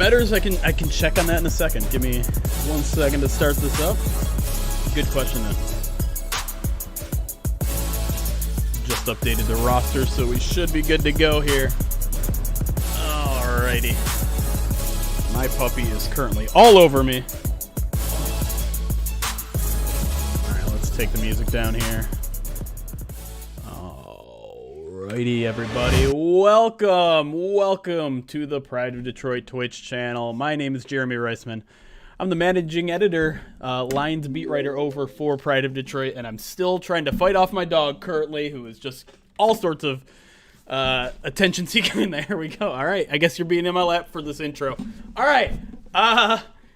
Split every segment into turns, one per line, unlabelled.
Metters, I can check on that in a second. Give me 1 second to start this up. Good question then. Just updated the roster, so we should be good to go here. Alrighty. My puppy is currently all over me. Alright, let's take the music down here. Alrighty, everybody. Welcome to the Pride of Detroit Twitch channel. My name is Jeremy Reisman. I'm the managing editor, Lions beat writer over for Pride of Detroit, and I'm still trying to fight off my dog currently, who is just all sorts of attention seeking. There we go. All right, I guess you're being in my lap for this intro. All right,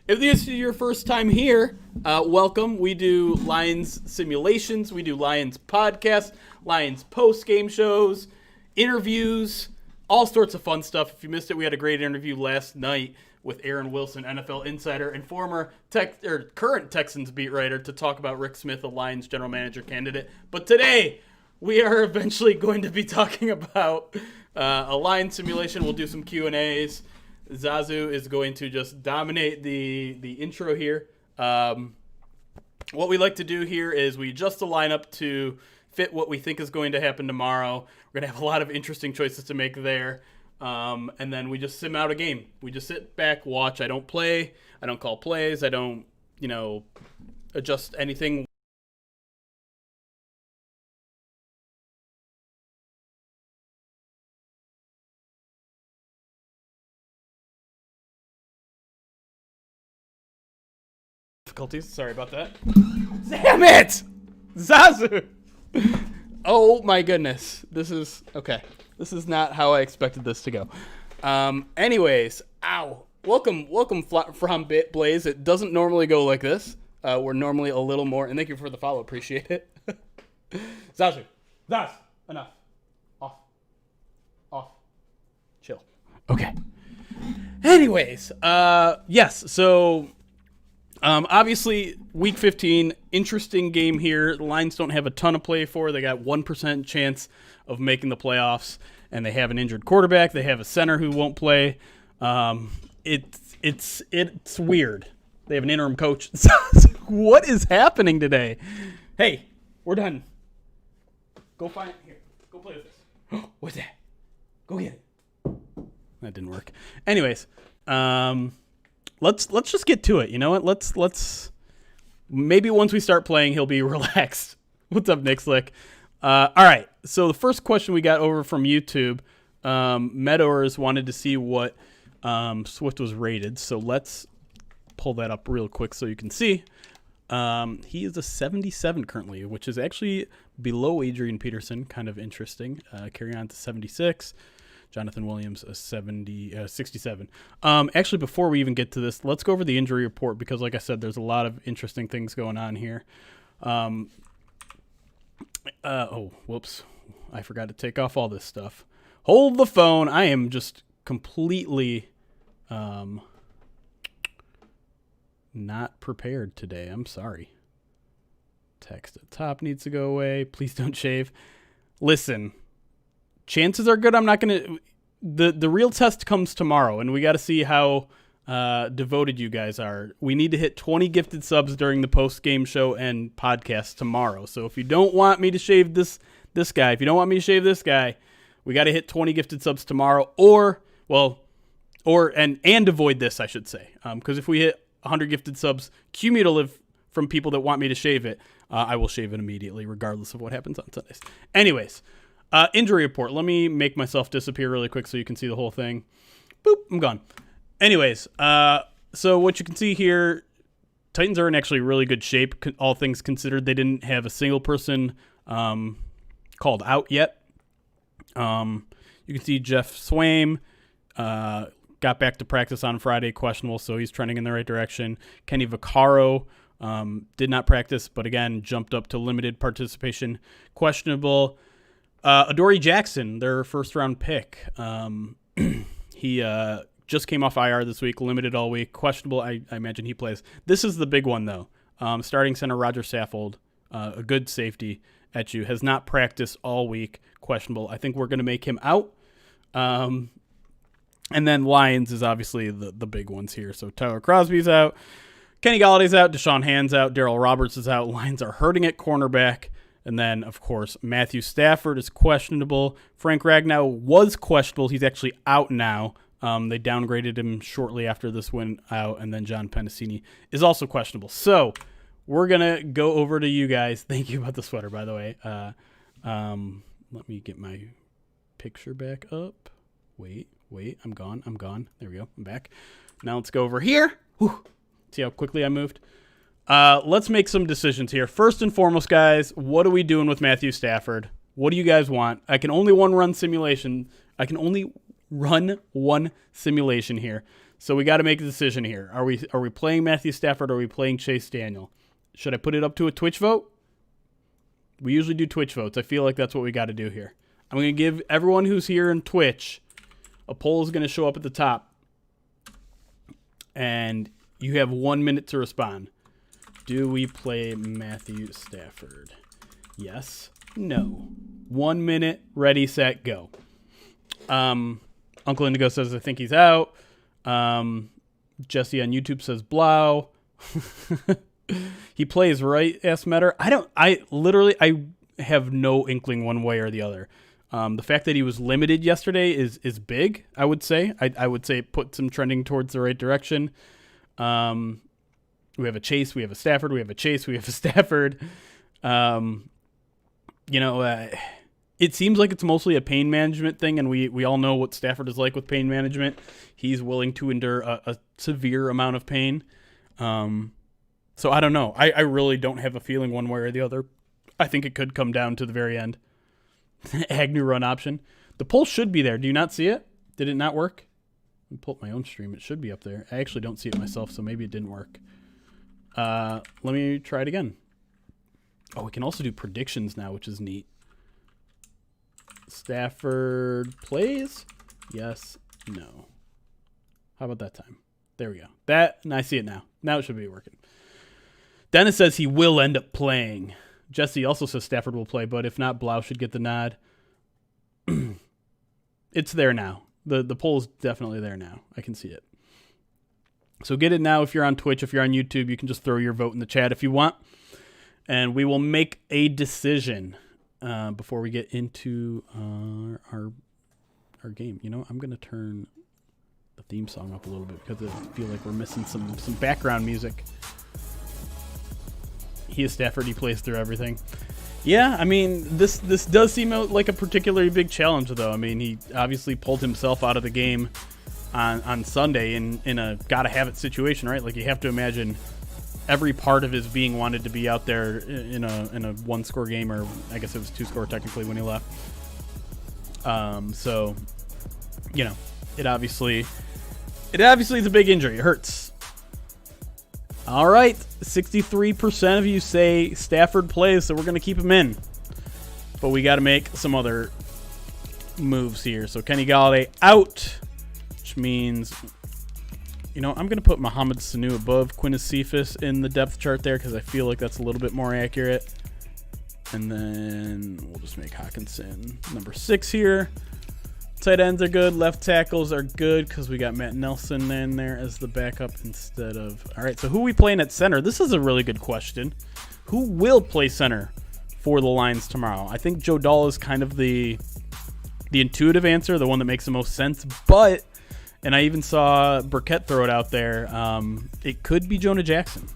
if this is your first time here, welcome. We do Lions simulations, we do Lions podcasts, Lions post-game shows, interviews, all sorts of fun stuff. If you missed it, we had a great interview last night with Aaron Wilson, NFL insider and current Texans beat writer, to talk about Rick Smith, a Lions general manager candidate. But today, we are eventually going to be talking about a Lions simulation. We'll do some Q&As. Zazu is going to just dominate the intro here. What we like to do here is we adjust the lineup to fit what we think is going to happen tomorrow. We're going to have a lot of interesting choices to make there. And then we just sim out a game. We just sit back, watch. I don't play. I don't call plays. I don't, adjust anything. Difficulties. Sorry about that. Damn it! Zazu! Oh my goodness. This is okay. This is not how I expected this to go. Anyways, ow. Welcome from Blaze. It doesn't normally go like this. We're normally a little more, and thank you for the follow. Appreciate it. Zazu. Zaz. Enough. Off. Chill. Okay. Anyways, yes, so obviously, Week 15, interesting game here. The Lions don't have a ton of play for. They got 1% chance of making the playoffs, and they have an injured quarterback. They have a center who won't play. It's weird. They have an interim coach. What is happening today? Hey, we're done. Go find it. Here. Go play with this. What's that? Go get it. That didn't work. Anyways, Let's just get to it. You know what? Let's maybe once we start playing, he'll be relaxed. What's up, Nick Slick? All right. So the first question we got over from YouTube, Meadors wanted to see what Swift was rated. So let's pull that up real quick so you can see. He is a 77 currently, which is actually below Adrian Peterson. Kind of interesting. Carry on to 76. Jonathan Williams, a 67. Actually, before we even get to this, let's go over the injury report because, like I said, there's a lot of interesting things going on here. Whoops. I forgot to take off all this stuff. Hold the phone. I am just completely not prepared today. I'm sorry. Text at top needs to go away. Please don't shave. Listen. Chances are good I'm not going to... The real test comes tomorrow, and we got to see how devoted you guys are. We need to hit 20 gifted subs during the post-game show and podcast tomorrow. So if you don't want me to shave this guy, if you don't want me to shave this guy, we got to hit 20 gifted subs tomorrow, and avoid this, I should say. Because if we hit 100 gifted subs cumulative from people that want me to shave it, I will shave it immediately, regardless of what happens on Sundays. Anyways... injury report. Let me make myself disappear really quick so you can see the whole thing. Boop, I'm gone. Anyways, so what you can see here, Titans are in actually really good shape, all things considered. They didn't have a single person called out yet. You can see Jeff Swaim got back to practice on Friday, questionable, so he's trending in the right direction. Kenny Vaccaro did not practice, but again, jumped up to limited participation, questionable. Adoree Jackson, their first-round pick, he just came off IR this week, limited all week, questionable. I imagine he plays. This is the big one, though. Starting center Roger Saffold, a good safety at you, has not practiced all week, questionable. I think we're going to make him out. And then Lions is obviously the big ones here. So Tyler Crosby's out. Kenny Galladay's out. Deshaun Hand's out. Darrell Roberts is out. Lions are hurting at cornerback. And then, of course, Matthew Stafford is questionable. Frank Ragnow was questionable. He's actually out now. They downgraded him shortly after this win out. And then John Pennicini is also questionable. So we're going to go over to you guys. Thank you about the sweater, by the way. Let me get my picture back up. Wait, I'm gone. There we go. I'm back. Now let's go over here. Whew. See how quickly I moved? Let's make some decisions here. First and foremost, guys, what are we doing with Matthew Stafford? What do you guys want? I can only run one simulation here. So we got to make a decision here. Are we playing Matthew Stafford or are we playing Chase Daniel? Should I put it up to a Twitch vote? We usually do Twitch votes. I feel like that's what we got to do here. I'm going to give everyone who's here in Twitch, a poll is going to show up at the top. And you have 1 minute to respond. Do we play Matthew Stafford? Yes. No. 1 minute. Ready, set, go. Uncle Indigo says, I think he's out. Jesse on YouTube says, Blau. He plays, right? Asks Metter. I have no inkling one way or the other. The fact that he was limited yesterday is big, I would say. I would say it puts him trending towards the right direction. We have a Chase, we have a Stafford, we have a Chase, we have a Stafford. It seems like it's mostly a pain management thing, and we all know what Stafford is like with pain management. He's willing to endure a severe amount of pain. So I don't know. I really don't have a feeling one way or the other. I think it could come down to the very end. Agnew run option. The poll should be there. Do you not see it? Did it not work? Let me pull up my own stream. It should be up there. I actually don't see it myself, so maybe it didn't work. Let me try it again. Oh, we can also do predictions now, which is neat. Stafford plays? Yes. No. How about that time? There we go. And I see it now. Now it should be working. Dennis says he will end up playing. Jesse also says Stafford will play, but if not, Blau should get the nod. It's there now. The poll is definitely there now. I can see it. So get it now if you're on Twitch. If you're on YouTube, you can just throw your vote in the chat if you want. And we will make a decision before we get into our game. You know, I'm going to turn the theme song up a little bit because I feel like we're missing some background music. He is Stafford. He plays through everything. Yeah, I mean, this does seem like a particularly big challenge, though. I mean, he obviously pulled himself out of the game on Sunday in a gotta-have-it situation, right? Like, you have to imagine every part of his being wanted to be out there in a one-score game, or I guess it was two-score technically when he left. So, you know, it obviously is a big injury. It hurts. All right, 63% of you say Stafford plays, so we're going to keep him in. But we got to make some other moves here. So Kenny Galladay out, which means, you know, I'm going to put Mohamed Sanu above Quintus Cephas in the depth chart there because I feel like that's a little bit more accurate. And then we'll just make Hawkinson number 6 here. Tight ends are good. Left tackles are good because we got Matt Nelson in there as the backup instead of... All right, so who are we playing at center? This is a really good question. Who will play center for the Lions tomorrow? I think Joe Dahl is kind of the intuitive answer, the one that makes the most sense. But, and I even saw Burkett throw it out there, it could be Jonah Jackson.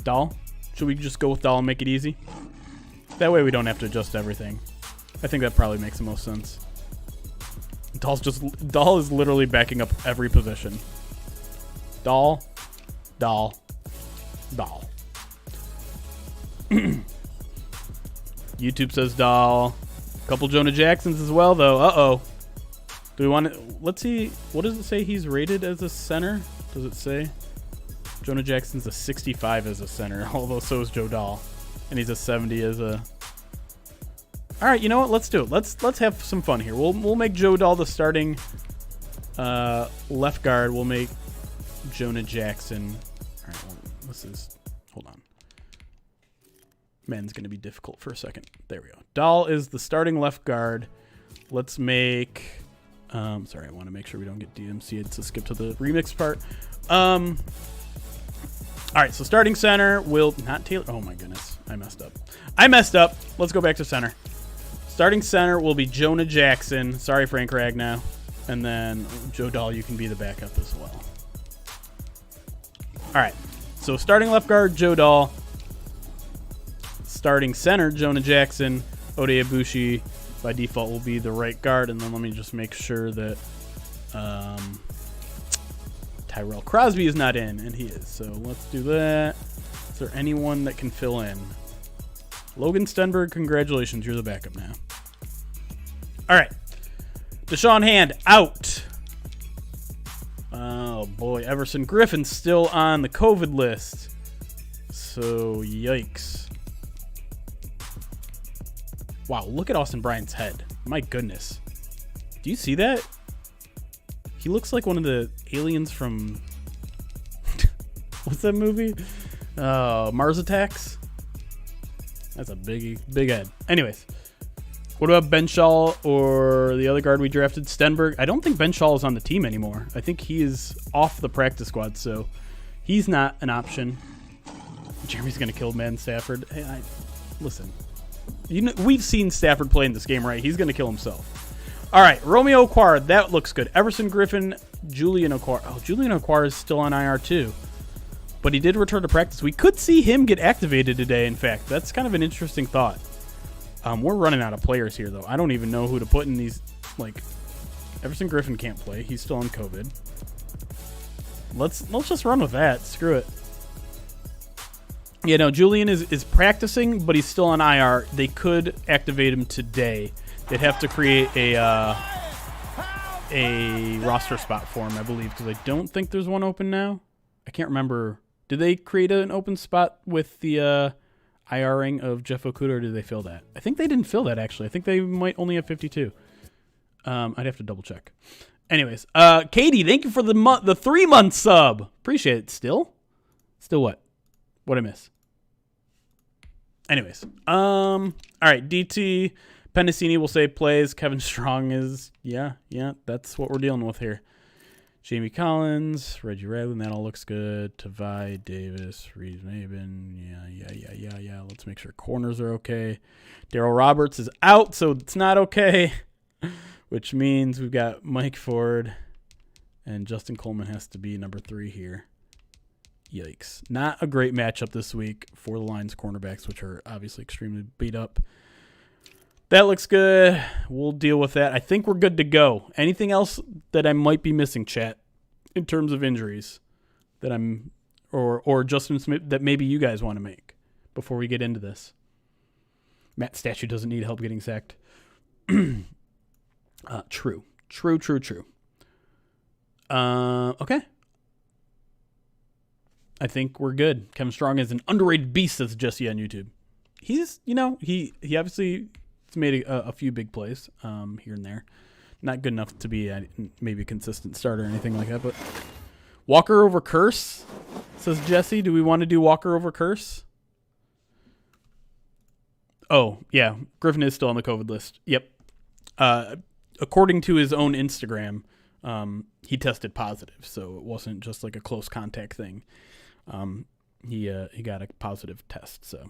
Dahl? Should we just go with Dahl and make it easy? That way we don't have to adjust everything. I think that probably makes the most sense. Dahl is literally backing up every position. Dahl. YouTube says Dahl. Couple Jonah Jacksons as well, though. Uh-oh. Do we want to... Let's see. What does it say he's rated as a center? Does it say? Jonah Jackson's a 65 as a center, although so is Joe Dahl. And he's a 70 as a... All right, you know what? Let's do it. Let's have some fun here. We'll make Joe Dahl the starting left guard. We'll make Jonah Jackson. All right, well, hold on. Man's going to be difficult for a second. There we go. Dahl is the starting left guard. Let's make Sorry, I want to make sure we don't get DMCA'd, so skip to the remix part. All right, so starting center will not Taylor. Oh my goodness, I messed up. Let's go back to center. Starting center will be Jonah Jackson. Sorry, Frank Ragnow. And then Joe Dahl, you can be the backup as well. All right, so starting left guard, Joe Dahl. Starting center, Jonah Jackson. Ode Ibushi by default will be the right guard. And then let me just make sure that Tyrell Crosby is not in, and he is. So let's do that. Is there anyone that can fill in? Logan Stenberg, congratulations, you're the backup now. All right. Deshaun Hand out. Oh boy, Everson Griffin's still on the COVID list. So yikes. Wow, look at Austin Bryant's head. My goodness. Do you see that? He looks like one of the aliens from what's that movie? Mars Attacks. That's a big head. Anyways, what about Ben Shaw or the other guard we drafted, Stenberg? I don't think Ben Shaw is on the team anymore. I think he is off the practice squad, so he's not an Jeremy's gonna kill Madden Stafford. Hey, listen. You know, we've seen Stafford play in this game, right? He's gonna kill himself. All right, Romeo Okwara, that looks good. Everson Griffin, Julian Okwara. Oh, Julian Okwara is still on IR too, but he did return to practice. We could see him get activated today. In fact, that's kind of an interesting thought. We're running out of players here, though. I don't even know who to put in these. Like, Everson Griffin can't play. He's still on COVID. Let's just run with that. Screw it. Yeah, no, Julian is practicing, but he's still on IR. They could activate him today. They'd have to create a roster spot for him, I believe, because I don't think there's one open now. I can't remember. Did they create an open spot with the IRing of Jeff Okuda, or did they fill that? I think they didn't fill that, actually. I think they might only have 52. I'd have to double check. Anyways, Katie, thank you for the 3-month sub. Appreciate it. Still what? What'd I miss? Anyways, all right, DT Pennicini will say plays. Kevin Strong is, yeah, that's what we're dealing with here. Jamie Collins, Reggie Ragland, that all looks good. Tavai Davis, Reeves Maben, yeah. Let's make sure corners are okay. Daryl Roberts is out, so it's not okay, which means we've got Mike Ford, and Justin Coleman has to be number 3 here. Yikes. Not a great matchup this week for the Lions cornerbacks, which are obviously extremely beat up. That looks good. We'll deal with that. I think we're good to go. Anything else that I might be missing, chat, in terms of injuries that I'm or adjustments that maybe you guys want to make before we get into this? Matt Statue doesn't need help getting sacked. True. Okay. I think we're good. Kevin Strong is an underrated beast, says Jesse on YouTube. He's, he obviously has made a few big plays here and there. Not good enough to be maybe a consistent starter or anything like that. But Walker over Curse, says Jesse. Do we want to do Walker over Curse? Oh, yeah. Griffin is still on the COVID list. Yep. According to his own Instagram, he tested positive. So it wasn't just like a close contact thing. He got a positive test. So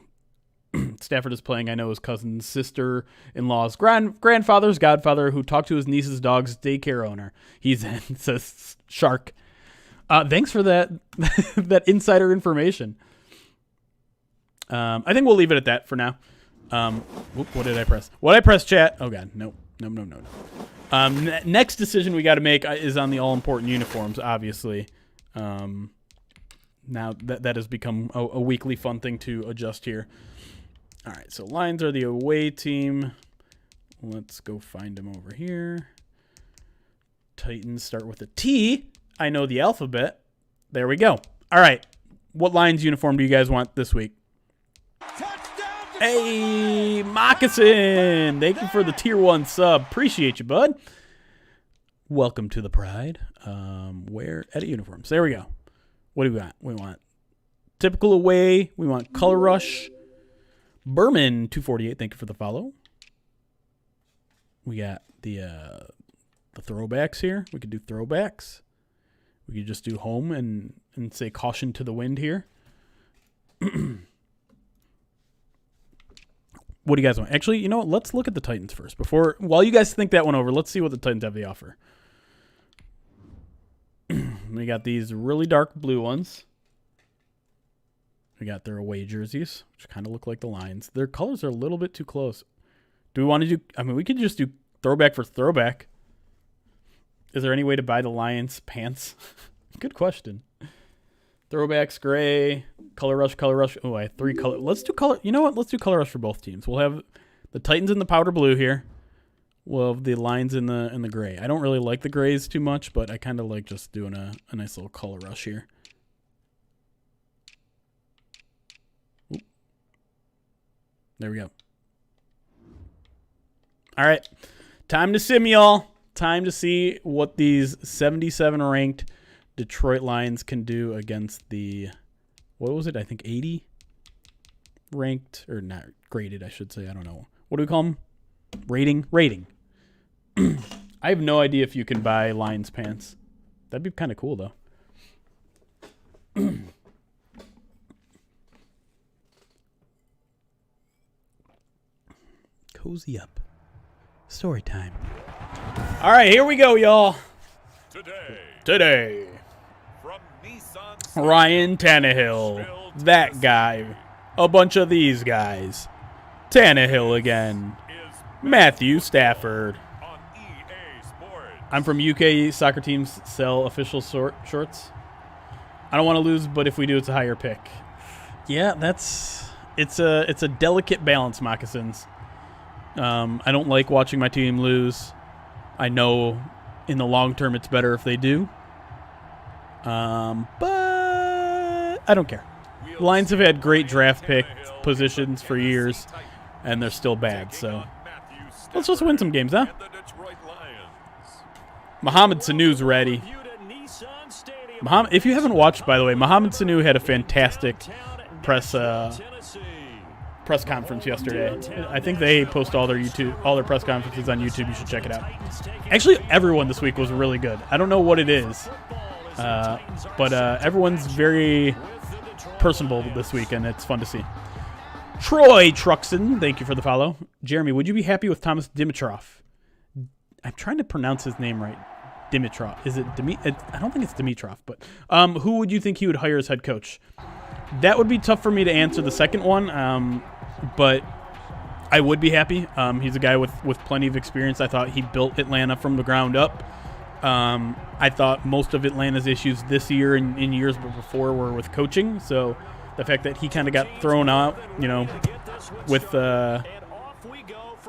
Stafford is playing. I know his cousin's sister-in-law's grandfather's godfather who talked to his niece's dog's daycare owner. He's in, says Shark. Thanks for that that insider information. I think we'll leave it at that for now. What did I press? What I press, chat? Oh god, no. Next decision we got to make is on the all-important uniforms, obviously. Now that has become a weekly fun thing to adjust here. All right, so Lions are the away team. Let's go find them over here. Titans start with a T. I know the alphabet. There we go. All right, what Lions uniform do you guys want this week? Hey, Moccasin! Thank you for the tier 1 sub. Appreciate you, bud. Welcome to the Pride. Where? Edit uniforms. There we go. What do we want? We want typical away. We want color rush. Berman 248. Thank you for the follow. We got the the throwbacks here. We could do throwbacks. We could just do home and say caution to the wind here. What do you guys want? Actually, you know what? Let's look at the Titans first. While you guys think that one over, let's see what the Titans have to offer. We got these really dark blue ones. We got their away jerseys, which kind of look like the Lions. Their colors are a little bit too close. Do we want to do... I mean, we could just do throwback for throwback. Is there any way to buy the Lions pants? Good question. Throwbacks, gray, color rush, color rush. Oh, I have 3 color. Let's do color. You know what? Let's do color rush for both teams. We'll have the Titans in the powder blue here. We'll have the Lions in the gray. I don't really like the grays too much, but I kind of like just doing a nice little color rush here. Oop. There we go. All right. Time to sim, y'all. Time to see what these 77 ranked Detroit Lions can do against the, what was it? I think 80 ranked, or not graded, I should say. I don't know. What do we call them? Rating. I have no idea if you can buy Lions pants. That'd be kind of cool, though. Cozy up. Story time. All right, here we go, y'all. Today. Ryan Tannehill. That guy. A bunch of these guys. Tannehill again. Matthew Stafford. I'm from UK. Soccer teams sell official shorts. I don't want to lose, but if we do, it's a higher pick. Yeah, it's a delicate balance, Moccasins. I don't like watching my team lose. I know in the long term it's better if they do. But I don't care. The Lions have had great draft pick positions for years, and they're still bad. So let's just win some games, huh? Mohamed Sanu's ready. If you haven't watched, by the way, Mohamed Sanu had a fantastic press conference yesterday. I think they post all their press conferences on YouTube. You should check it out. Actually, everyone this week was really good. I don't know what it is, but everyone's very personable this week, and it's fun to see. Troy Truxton, thank you for the follow. Jeremy, would you be happy with Thomas Dimitroff? I'm trying to pronounce his name right. Dimitroff. Is it I don't think it's Dimitroff, but who would you think he would hire as head coach? That would be tough for me to answer the second one, but I would be happy. He's a guy with plenty of experience. I thought he built Atlanta from the ground up. I thought most of Atlanta's issues this year and in years before were with coaching. So the fact that he kind of got thrown out,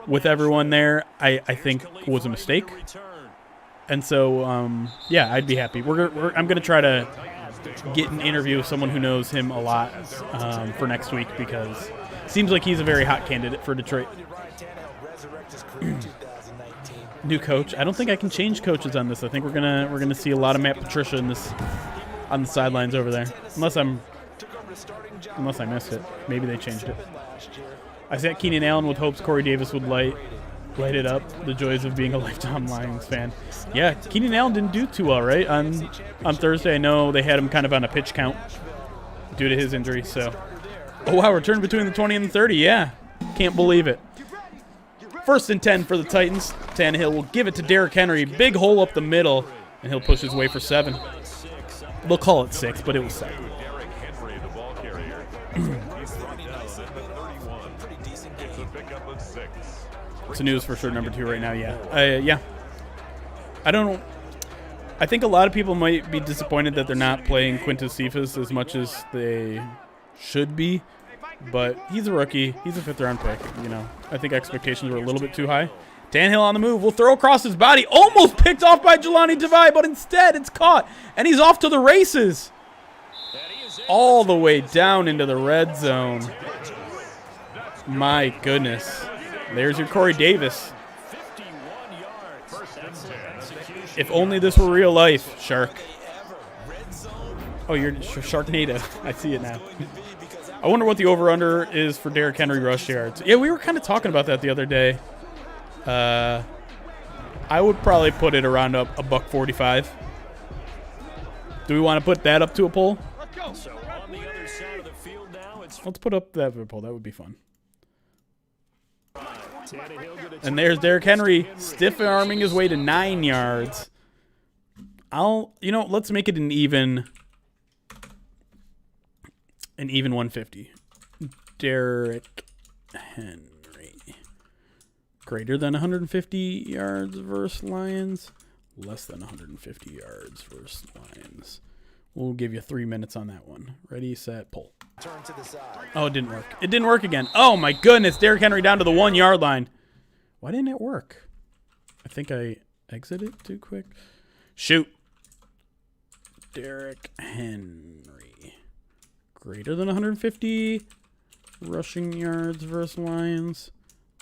with everyone there, I think was a mistake. And so, I'd be happy. I'm going to try to get an interview with someone who knows him a lot for next week, because it seems like he's a very hot candidate for Detroit. New coach. I don't think I can change coaches on this. I think we're gonna see a lot of Matt Patricia on the sidelines over there, unless I missed it. Maybe they changed it. I sat Keenan Allen with hopes Corey Davis would light it up. The joys of being a lifetime Lions fan. Yeah, Keenan Allen didn't do too well, right? On Thursday, I know they had him kind of on a pitch count due to his injury. So, oh wow, return between the 20 and the 30. Yeah, can't believe it. 1st and 10 for the Titans. Tannehill will give it to Derrick Henry. Big hole up the middle, and he'll push his way for 7. They'll call it 6, but it was 7. Sanu's for sure number 2 right now, yeah. I think a lot of people might be disappointed that they're not playing Quintus Cephas as much as they should be, but he's a rookie. He's a 5th-round pick, I think expectations were a little bit too high. Tannehill on the move. Will throw across his body. Almost picked off by Jelani Tavai, but instead it's caught, and he's off to the races. All the way down into the red zone. My goodness. There's your Corey Davis. If only this were real life, Shark. Oh, you're Sharknado. I see it now. I wonder what the over-under is for Derrick Henry rush yards. Yeah, we were kind of talking about that the other day. I would probably put it around a $1.45. Do we want to put that up to a poll?
So on the other side of the field now,
Let's put up that poll. That would be fun.
Tannehill.
And there's Derrick Henry stiff arming his way to 9 yards. Let's make it an even 150. Derrick Henry. Greater than 150 yards versus Lions. Less than 150 yards versus Lions. We'll give you 3 minutes on that one. Ready, set, pull.
Turn to the side.
Oh, it didn't work. It didn't work again. Oh, my goodness. Derrick Henry down to the 1 yard line. Why didn't it work? I think I exited too quick. Shoot. Derrick Henry. Greater than 150 rushing yards versus Lions.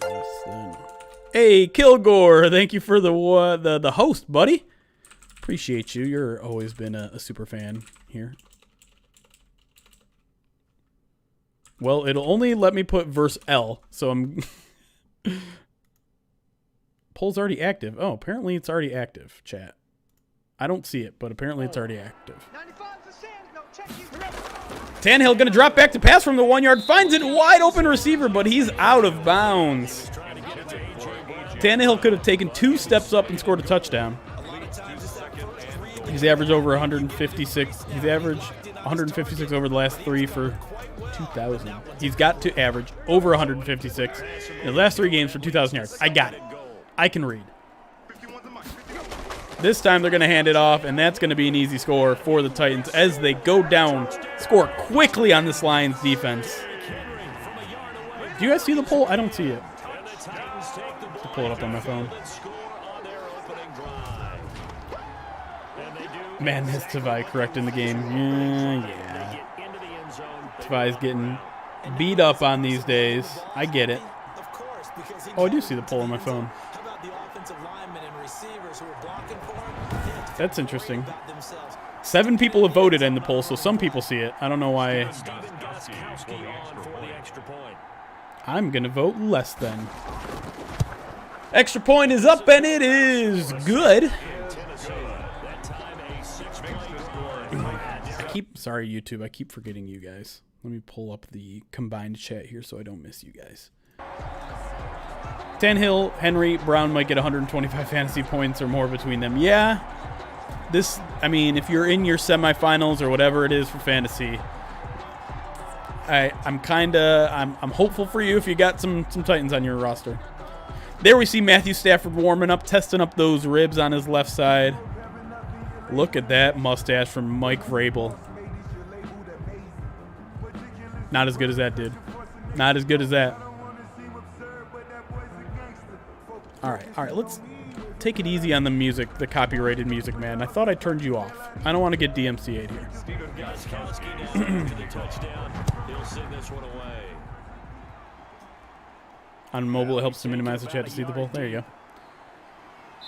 Less than. Hey, Kilgore. Thank you for the host, buddy. Appreciate you. You're always been a super fan here. Well, it'll only let me put verse L, so I'm... Poll's already active. Oh, apparently it's already active, chat. I don't see it, but apparently it's already active. Tannehill going to drop back to pass from the 1 yard. Finds it wide open receiver, but he's out of bounds. Tannehill could have taken 2 steps up and scored a touchdown. He's averaged over 156. He's averaged 156 over the last 3 for 2,000. He's got to average over 156 in the last 3 games for 2,000 yards. I got it. I can read. This time they're going to hand it off, and that's going to be an easy score for the Titans as they go down, score quickly on this Lions defense. Do you guys see the poll? I don't see it. I'll pull it up on my phone. Man, is Tavai correct in the game? Yeah. Tavai's getting beat up on these days. I get it. Oh, I do see the poll on my phone. That's interesting. 7 people have voted in the poll, so some people see it. I don't know why. I'm going to vote less than. Extra point is up, and it is good. Sorry, YouTube. I keep forgetting you guys. Let me pull up the combined chat here so I don't miss you guys. Tannehill, Henry, Brown might get 125 fantasy points or more between them. Yeah. If you're in your semifinals or whatever it is for fantasy, I'm hopeful for you if you got some Titans on your roster. There we see Matthew Stafford warming up, testing up those ribs on his left side. Look at that mustache from Mike Vrabel. Not as good as that, dude. Not as good as that. All right, let's take it easy on the music, the copyrighted music, man. I thought I turned you off. I don't want to get DMCA'd here. On mobile, it helps to minimize the chat to see the ball. There you go.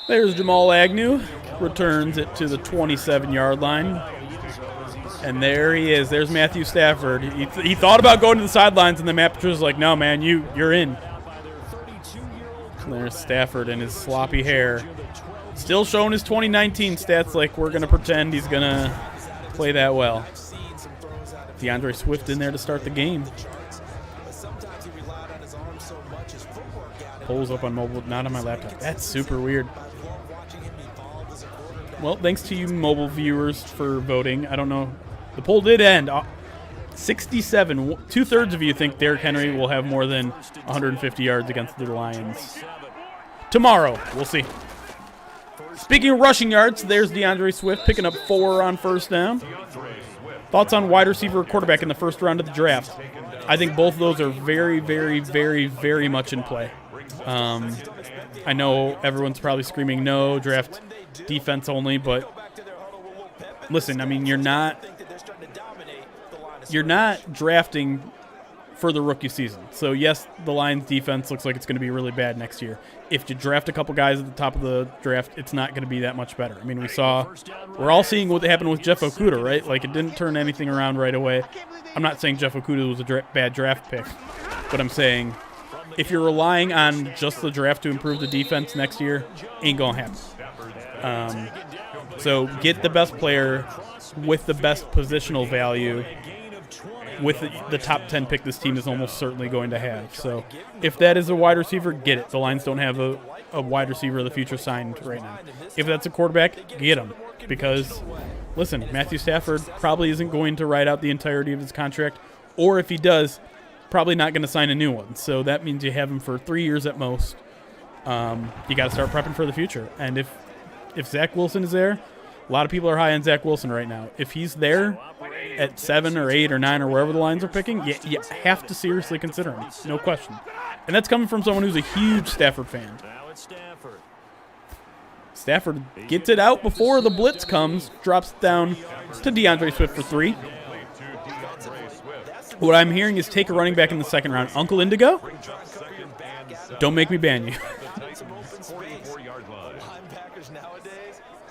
There's Jamal Agnew. Returns it to the 27-yard line. And there he is. There's Matthew Stafford. He thought about going to the sidelines, and the Matt Patricia's like, no, man, you're in. And there's Stafford and his sloppy hair. Still showing his 2019 stats like we're going to pretend he's going to play that well. DeAndre Swift in there to start the game. Pulls up on mobile, not on my laptop. That's super weird. Well, thanks to you mobile viewers for voting. I don't know. The poll did end. 67. 2/3 of you think Derrick Henry will have more than 150 yards against the Lions. Tomorrow, we'll see. Speaking of rushing yards, there's DeAndre Swift picking up 4 on first down. Thoughts on wide receiver or quarterback in the first round of the draft? I think both of those are very, very, very, very much in play. I know everyone's probably screaming no, draft defense only, but listen, I mean, you're not drafting for the rookie season. So yes, the Lions defense looks like it's going to be really bad next year. If you draft a couple guys at the top of the draft, it's not going to be that much better. I mean, we're all seeing what happened with Jeff Okudah, right? Like, it didn't turn anything around right away. I'm not saying Jeff Okudah was a bad draft pick, but I'm saying if you're relying on just the draft to improve the defense next year, ain't going to happen. So get the best player with the best positional value with the top 10 pick this team is almost certainly going to have. So if that is a wide receiver, get it. The Lions don't have a wide receiver of the future signed right now. If that's a quarterback, get him. Because, listen, Matthew Stafford probably isn't going to ride out the entirety of his contract. Or if he does, probably not going to sign a new one. So that means you have him for 3 years at most. You got to start prepping for the future. And if Zach Wilson is there, a lot of people are high on Zach Wilson right now. If he's there at 7 or 8 or 9 or wherever the Lions are picking, you have to seriously consider him. No question. And that's coming from someone who's a huge Stafford fan. Stafford gets it out before the blitz comes, drops it down to DeAndre Swift for 3. What I'm hearing is take a running back in the second round. Uncle Indigo, don't make me ban you.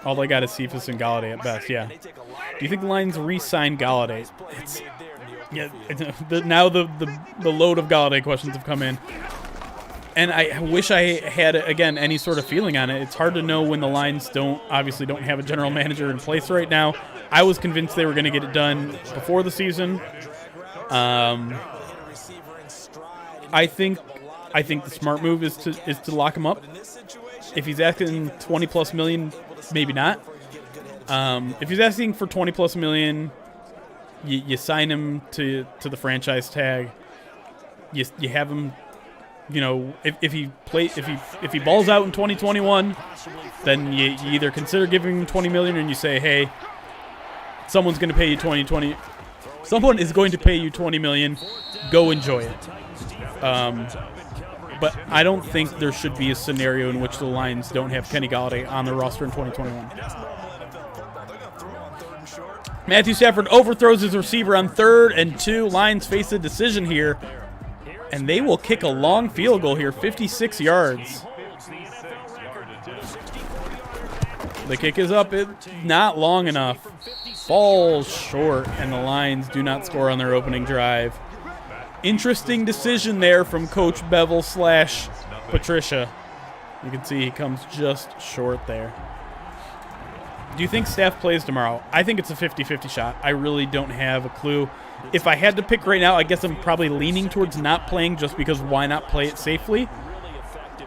All I got is Cephas and Galladay at best, yeah. Do you think the Lions re-sign Galladay? Now the load of Galladay questions have come in. And I wish I had, again, any sort of feeling on it. It's hard to know when the Lions obviously don't have a general manager in place right now. I was convinced they were going to get it done before the season. I think the smart move is to lock him up. If he's asking $20+ million, maybe not. If he's asking for $20+ million, you sign him to the franchise tag. You have him. You know, if he balls out in 2021, then you either consider giving him $20 million, and you say, hey, someone's going to pay you Someone is going to pay you $20 million. Go enjoy it. But I don't think there should be a scenario in which the Lions don't have Kenny Galladay on their roster in 2021. Matthew Stafford overthrows his receiver on 3rd and 2. Lions face a decision here, and they will kick a long field goal here, 56 yards. The kick is up. It's not long enough. Falls short, and the Lions do not score on their opening drive. Interesting decision there from Coach Bevel / Patricia. You can see he comes just short there. Do you think Staff plays tomorrow? I think it's a 50-50 shot. I really don't have a clue. If I had to pick right now, I guess I'm probably leaning towards not playing just because why not play it safely?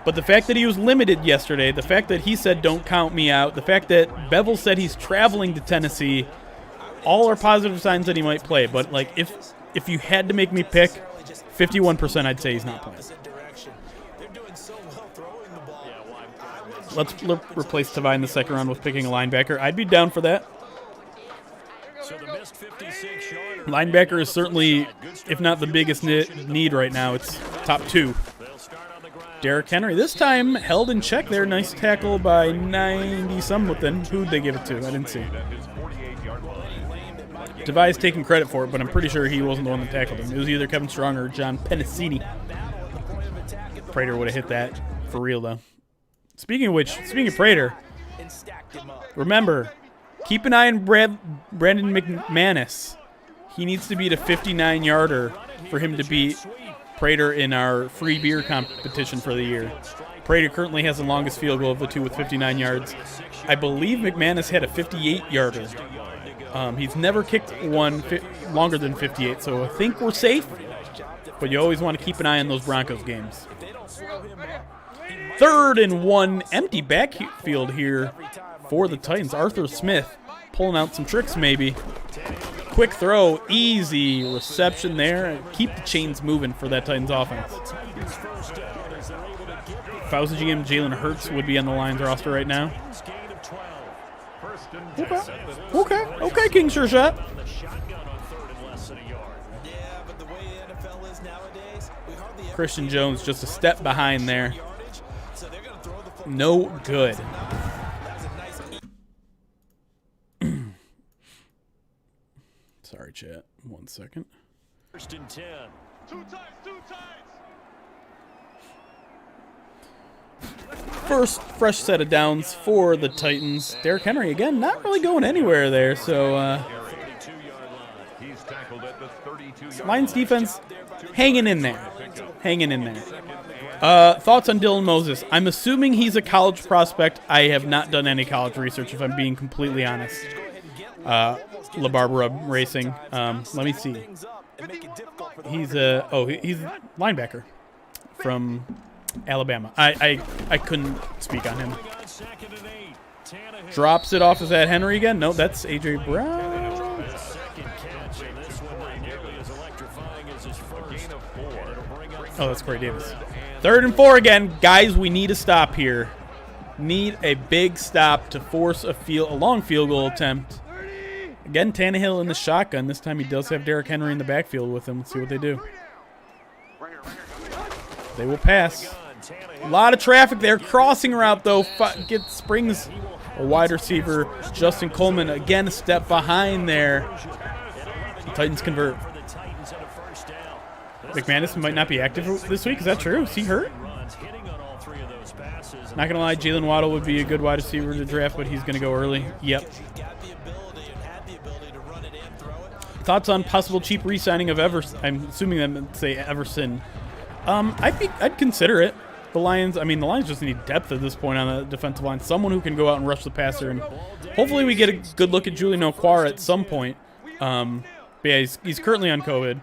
But the fact that he was limited yesterday, the fact that he said don't count me out, the fact that Bevel said he's traveling to Tennessee, all are positive signs that he might play. But like if you had to make me pick, 51% I'd say he's not playing. Let's replace Tavai in the second round with picking a linebacker. I'd be down for that. Linebacker is certainly, if not the biggest need right now, it's top 2. Derrick Henry, this time held in check there. Nice tackle by 90-something. Who'd they give it to? I didn't see. Tavai's taking credit for it, but I'm pretty sure he wasn't the one that tackled him. It was either Kevin Strong or John Pennicini. Prater would have hit that for real, though. Speaking of Prater, remember, keep an eye on Brandon McManus. He needs to beat a 59-yarder for him to beat Prater in our free beer competition for the year. Prater currently has the longest field goal of the two with 59 yards. I believe McManus had a 58-yarder. He's never kicked one longer than 58, so I think we're safe. But you always want to keep an eye on those Broncos games. 3rd and 1, empty backfield here for the Titans. Arthur Smith pulling out some tricks maybe. Quick throw, easy reception there. Keep the chains moving for that Titans offense. If I was a GM, Jalen Hurts would be on the Lions roster right now. Okay, King Sure Shot. Christian Jones just a step behind there. No good. Sorry, chat. 1 second.
1st and 10. Two times.
First fresh set of downs for the Titans. Derrick Henry, again, not really going anywhere there. So, Lions defense hanging in there. Hanging in there. Thoughts on Dylan Moses? I'm assuming he's a college prospect. I have not done any college research, if I'm being completely honest. La Barbara Racing. Let me see. He's he's linebacker from Alabama. I couldn't speak on him. Drops it off. Is that Henry again? No, that's A.J. Brown. Oh, that's Corey Davis. 3rd and 4 again. Guys, we need a stop here. Need a big stop to force a long field goal attempt. Again, Tannehill in the shotgun. This time he does have Derrick Henry in the backfield with him. Let's see what they do. They will pass. A lot of traffic there. Crossing route, though. Springs a wide receiver. Justin Coleman, again, a step behind there. The Titans convert. McManus might not be active this week. Is that true? Is he hurt? Not going to lie, Jalen Waddle would be a good wide receiver to draft, but he's going to go early. Yep. Thoughts on possible cheap re-signing of I'm assuming them say Everson. I'd consider it. The Lions just need depth at this point on the defensive line. Someone who can go out and rush the passer, and hopefully we get a good look at Julian Okwara at some point. But yeah, he's currently on COVID.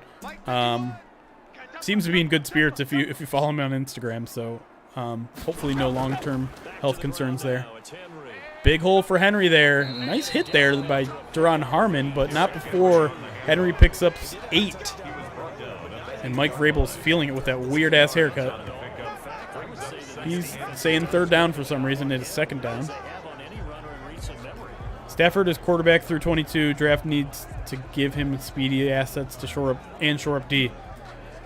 Seems to be in good spirits if you follow him on Instagram. So hopefully no long-term health concerns there. Big hole for Henry there. Nice hit there by Duron Harmon, but not before Henry picks up 8. And Mike Vrabel's feeling it with that weird-ass haircut. He's saying 3rd down for some reason. It is 2nd down. Stafford is quarterback through 22. Draft needs to give him speedy assets to shore up D.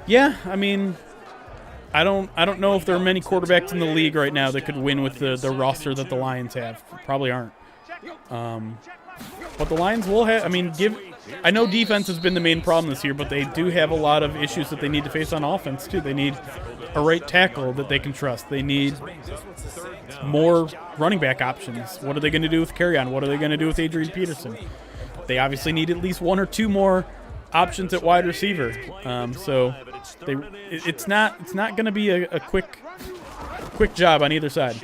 Yeah, I mean, I don't know if there are many quarterbacks in the league right now that could win with the roster that the Lions have. Probably aren't. But the Lions will have. I know defense has been the main problem this year, but they do have a lot of issues that they need to face on offense too. They need a right tackle that they can trust. They need more running back options. What are they going to do with Kerryon? What are they going to do with Adrian Peterson? They obviously need at least 1 or 2 more options at wide receiver. So it's not going to be a quick job on either side.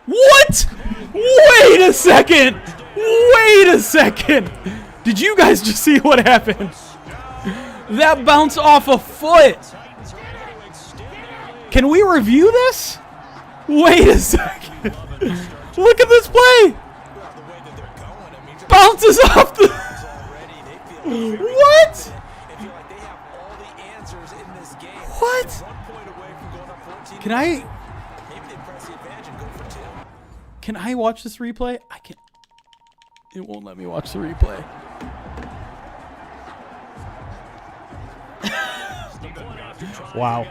What? Wait a second. Did you guys just see what happened? That bounced off a foot. Can we review this? Wait a second. Look at this play. Bounces off the... What? What? Can I watch this replay? I can't. It won't let me watch the replay. Wow.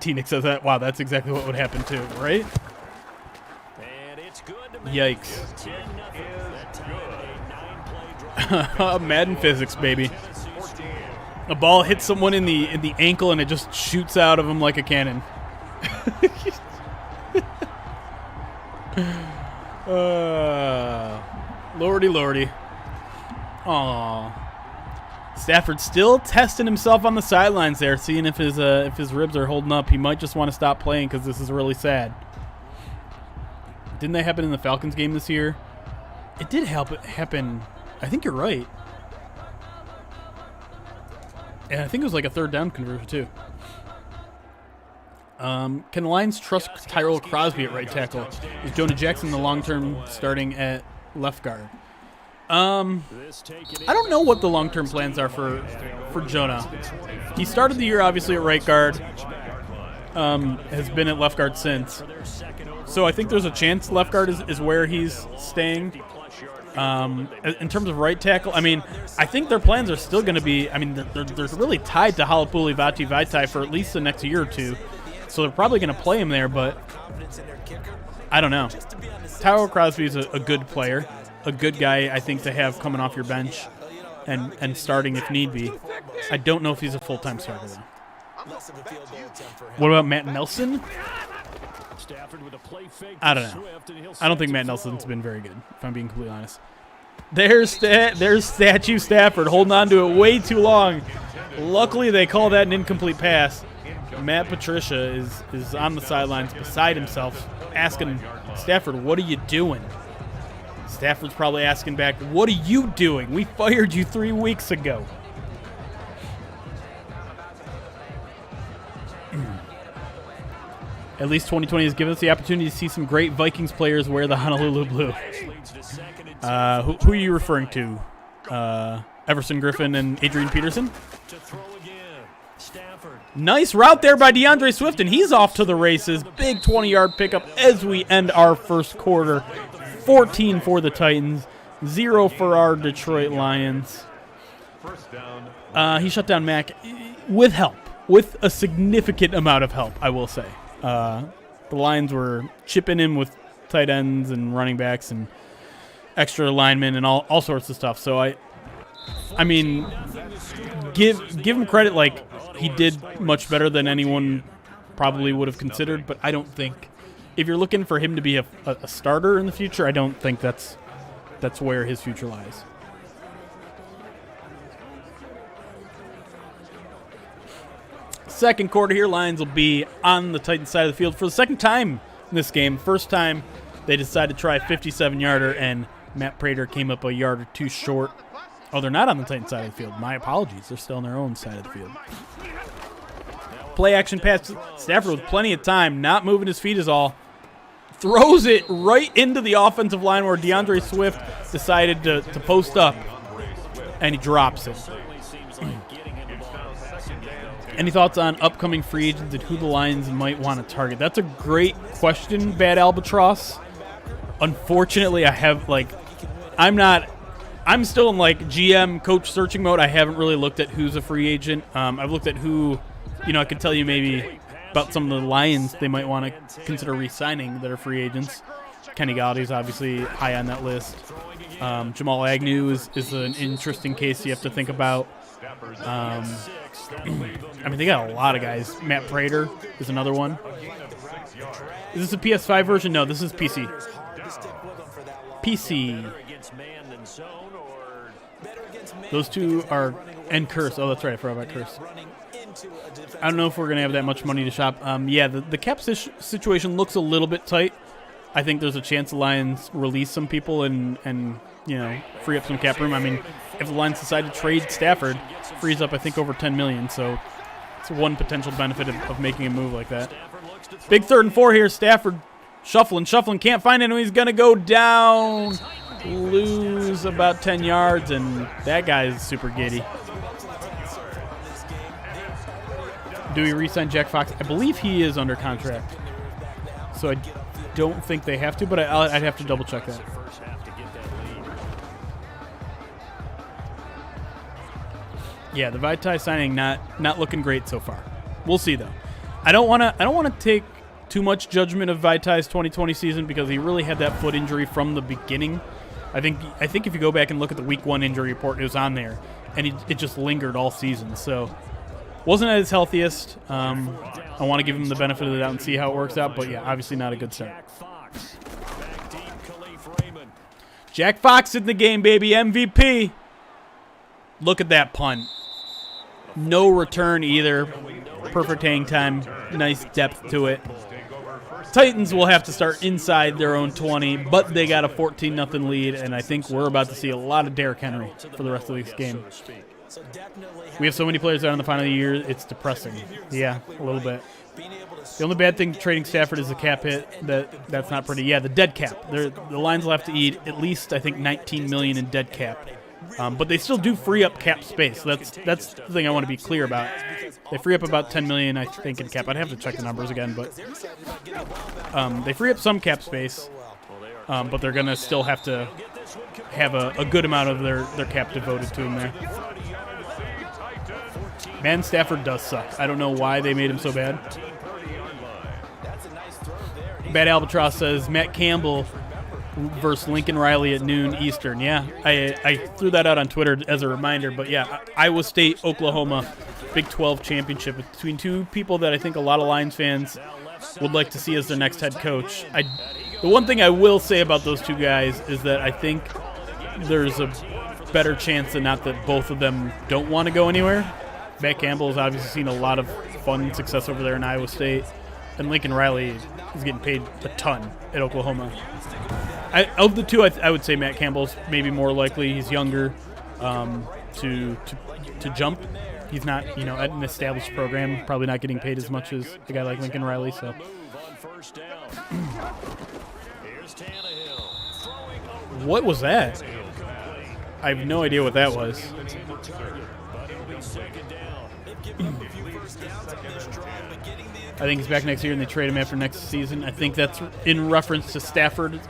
T-Nick says that. Wow, that's exactly what would happen too, right? Yikes. Madden physics, baby. A ball hits someone in the ankle and it just shoots out of him like a cannon. Lordy. Aww. Stafford still testing himself on the sidelines there, seeing if his ribs are holding up. He might just want to stop playing because this is really sad. Didn't that happen in the Falcons game this year? It did happen. I think you're right. And I think it was like a 3rd down conversion too. Can the Lions trust Tyrell Crosby at right tackle? Is Jonah Jackson the long-term starting at left guard? I don't know what the long-term plans are for Jonah. He started the year obviously at right guard. Has been at left guard since. So I think there's a chance left guard is where he's staying. In terms of right tackle, I think their plans are still going to be, they're really tied to Halapuli Vaitai for at least the next year or 2. So they're probably going to play him there, but I don't know. Tyrell Crosby is a good player, a good guy, I think, to have coming off your bench and starting if need be. I don't know if he's a full-time starter, though. What about Matt Nelson? I don't know. I don't think Matt Nelson's been very good, if I'm being completely honest. There's Statue Stafford holding on to it way too long. Luckily, they call that an incomplete pass. Matt Patricia is on the sidelines beside himself, asking Stafford, what are you doing? Stafford's probably asking back, what are you doing? We fired you 3 weeks ago. At least 2020 has given us the opportunity to see some great Vikings players wear the Honolulu blue. Who are you referring to? Everson Griffin and Adrian Peterson? Nice route there by DeAndre Swift, and he's off to the races. Big 20-yard pickup as we end our first quarter. 14 for the Titans, 0 for our Detroit Lions. He shut down Mac with help, with a significant amount of help, I will say. The Lions were chipping in with tight ends and running backs and extra linemen and all sorts of stuff. So I mean, give him credit. Like, he did much better than anyone probably would have considered. But I don't think, if you're looking for him to be a starter in the future, I don't think that's where his future lies. Second quarter here, Lions will be on the Titans side of the field for the second time in this game. First time they decided to try a 57-yarder, and Matt Prater came up a yard or two short. Oh, they're not on the Titans side of the field. My apologies. They're still on their own side of the field. Play action pass. Stafford with plenty of time, not moving his feet is all. Throws it right into the offensive line where DeAndre Swift decided to post up, and he drops it. Any thoughts on upcoming free agents and who the Lions might want to target? That's a great question, Bad Albatross. Unfortunately, I'm still in GM coach searching mode. I haven't really looked at who's a free agent. I've looked at who, I could tell you maybe about some of the Lions they might want to consider re-signing that are free agents. Kenny Galladay's obviously high on that list. Jamal Agnew is an interesting case you have to think about. They got a lot of guys. Matt Prater is another one. Is this a PS5 version? No, this is PC. PC. Those two are, and Curse. Oh, that's right. I forgot about Curse. I don't know if we're going to have that much money to shop. The cap situation looks a little bit tight. I think there's a chance the Lions release some people and free up some cap room. I mean, if the Lions decide to trade Stafford, frees up, I think, over $10 million. So it's one potential benefit of making a move like that. Big 3rd and 4 here. Stafford shuffling, can't find anyone. He's going to go down, lose about 10 yards, and that guy is super giddy. Do we re-sign Jack Fox? I believe he is under contract, so I don't think they have to, but I'd have to double-check that. Yeah, the Vitae signing not looking great so far. We'll see though. I don't want to take too much judgment of Vitae's 2020 season because he really had that foot injury from the beginning. I think if you go back and look at the Week 1 injury report, it was on there, and it just lingered all season. So wasn't at his healthiest. I want to give him the benefit of the doubt and see how it works out. But yeah, obviously not a good start. Jack Fox in the game, baby, MVP. Look at that punt. No return either. Perfect hang time. Nice depth to it. Titans will have to start inside their own 20, but they got a 14-0 lead, and I think we're about to see a lot of Derrick Henry for the rest of this game. We have so many players out in the final of the year, it's depressing. Yeah, a little bit. The only bad thing trading Stafford is the cap hit. That's not pretty. Yeah, the dead cap. The Lions will have to eat at least, I think, $19 million in dead cap. But they still do free up cap space. That's the thing I want to be clear about. They free up about $10 million, I think, in cap. I'd have to check the numbers again, but they free up some cap space. But they're going to still have to have a good amount of their cap devoted to him there. Man, Stafford does suck. I don't know why they made him so bad. Bad Albatross says Matt Campbell versus Lincoln Riley at noon Eastern. Yeah, I threw that out on Twitter as a reminder. But yeah, Iowa State, Oklahoma, Big 12 championship between two people that I think a lot of Lions fans would like to see as their next head coach. The one thing I will say about those two guys is that I think there's a better chance than not that both of them don't want to go anywhere. Matt Campbell has obviously seen a lot of fun success over there in Iowa State, and Lincoln Riley is getting paid a ton at Oklahoma. Of the two, I would say Matt Campbell's maybe more likely. He's younger to jump. He's not, at an established program, probably not getting paid as much as a guy like Lincoln Riley. So, what was that? I have no idea what that was. I think he's back next year, and they trade him after next season. I think that's in reference to Stafford,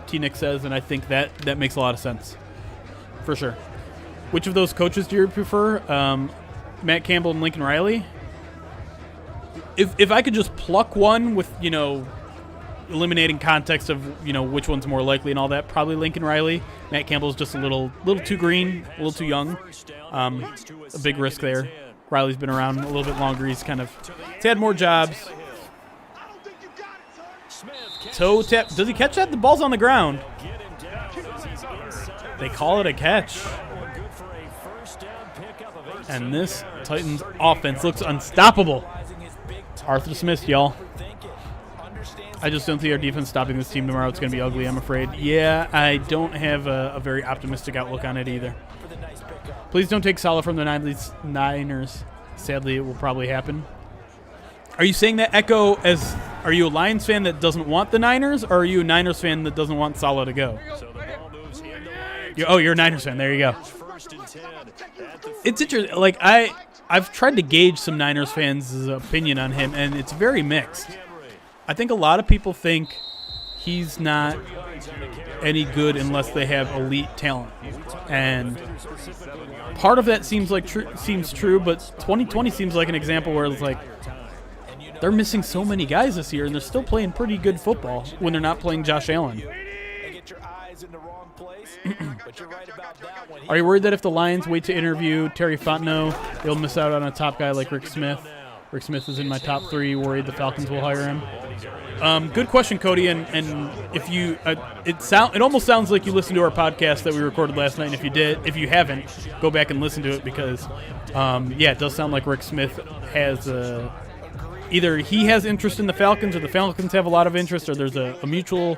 T-Nick says, and I think that makes a lot of sense, for sure. Which of those coaches do you prefer, Matt Campbell and Lincoln Riley? If I could just pluck one with, eliminating context of, which one's more likely and all that, probably Lincoln Riley. Matt Campbell's just a little too green, a little too young. A big risk there. Riley's been around a little bit longer. He's had more jobs. Toe tap. Does he catch that? The ball's on the ground. They call it a catch. And this Titans offense looks unstoppable. Arthur Smith, y'all. I just don't see our defense stopping this team tomorrow. It's going to be ugly, I'm afraid. Yeah, I don't have a very optimistic outlook on it either. Please don't take Salah from the Niners. Sadly, it will probably happen. Are you saying that echo as, are you a Lions fan that doesn't want the Niners, or are you a Niners fan that doesn't want Salah to go? You're a Niners fan. There you go. It's interesting. Like, I've tried to gauge some Niners fans' opinion on him, and it's very mixed. I think a lot of people think he's not any good unless they have elite talent, and part of that seems true. But 2020 seems like an example where it's like they're missing so many guys this year, and they're still playing pretty good football when they're not playing Josh Allen. Are you worried that if the Lions wait to interview Terry Fontenot, they'll miss out on a top guy like Rick Smith? Rick Smith is in my top 3. Worried the Falcons will hire him? Good question, Cody. And if you, it almost sounds like you listened to our podcast that we recorded last night. And if you haven't, go back and listen to it because, it does sound like Rick Smith has either he has interest in the Falcons or the Falcons have a lot of interest, or there's a mutual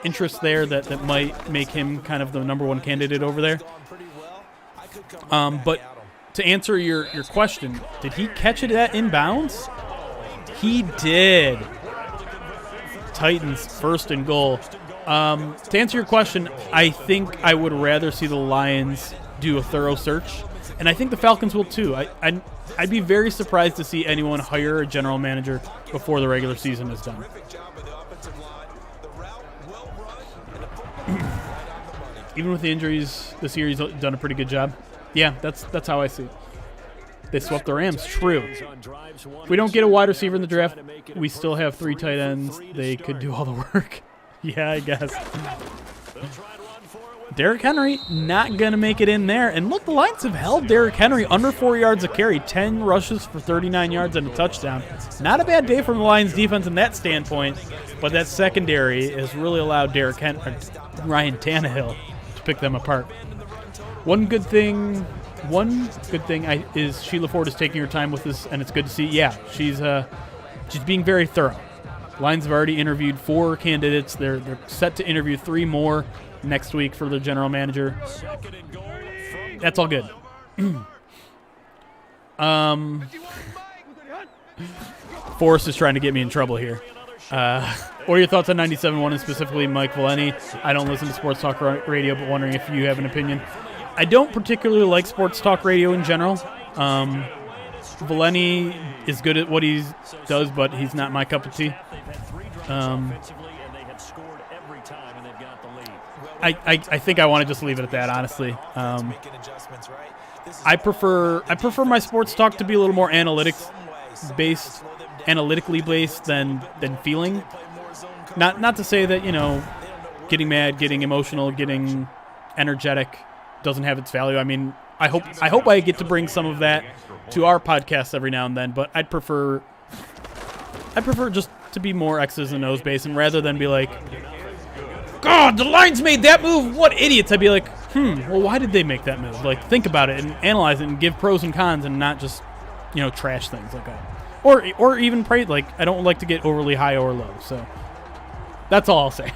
interest there that might make him kind of the number one candidate over there. But to answer your question, did he catch it at inbounds? He did. Titans first and goal. To answer your question, I think I would rather see the Lions do a thorough search, and I think the Falcons will too. I'd be very surprised to see anyone hire a general manager before the regular season is done. Even with the injuries this year, he's done a pretty good job. Yeah, that's how I see it. They swept the Rams. True. If we don't get a wide receiver in the draft, we still have 3 tight ends. They could do all the work. Yeah, I guess. Derrick Henry not going to make it in there. And look, the Lions have held Derrick Henry under 4 yards a carry, 10 rushes for 39 yards and a touchdown. Not a bad day from the Lions defense in that standpoint, but that secondary has really allowed Ryan Tannehill to pick them apart. One good thing is Sheila Ford is taking her time with this, and it's good to see. Yeah, she's being very thorough. Lions have already interviewed 4 candidates. They're set to interview 3 more next week for their general manager. That's all good. Forrest is trying to get me in trouble here. What are your thoughts on 97.1 and specifically Mike Valeni? I don't listen to sports talk radio, but wondering if you have an opinion. I don't particularly like sports talk radio in general. Valeni is good at what he does, but he's not my cup of tea. I think I want to just leave it at that, honestly. I prefer my sports talk to be a little more analytically based than feeling. Not to say that, getting mad, getting emotional, getting energetic doesn't have its value. I mean, I hope I get to bring some of that to our podcast every now and then, but I prefer just to be more X's and O's based, and rather than be like, God, the Lions made that move, what idiots, I'd be like, Well, why did they make that move? Like, think about it and analyze it and give pros and cons and not just, trash things like that. Or even pray, like, I don't like to get overly high or low, so that's all I'll say.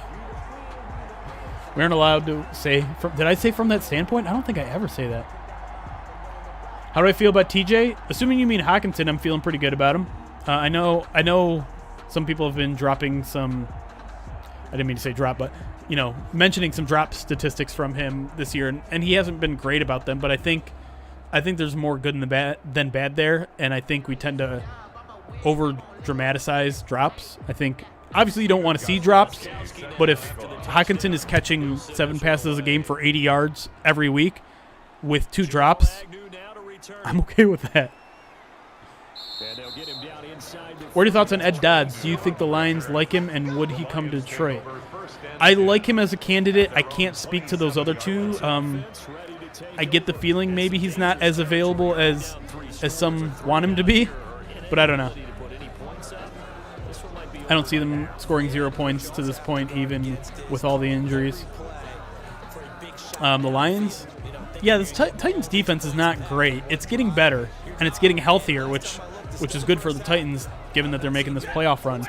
We aren't allowed to say, did I say from that standpoint? I don't think I ever say that. How do I feel about TJ? Assuming you mean Hawkinson, I'm feeling pretty good about him. I know some people have been dropping some, I didn't mean to say drop, but, mentioning some drop statistics from him this year, and he hasn't been great about them, but I think there's more good than bad there, and I think we tend to over-dramatize drops. I think, obviously you don't want to see drops, but if Hawkinson is catching 7 passes a game for 80 yards every week with 2 drops, I'm okay with that. What are your thoughts on Ed Dodds? Do you think the Lions like him, and would he come to Detroit? I like him as a candidate. I can't speak to those other two. I get the feeling maybe he's not as available as some want him to be, but I don't know. I don't see them scoring 0 points to this point, even with all the injuries. The Lions, yeah, this Titans defense is not great. It's getting better, and it's getting healthier, which is good for the Titans, given that they're making this playoff run.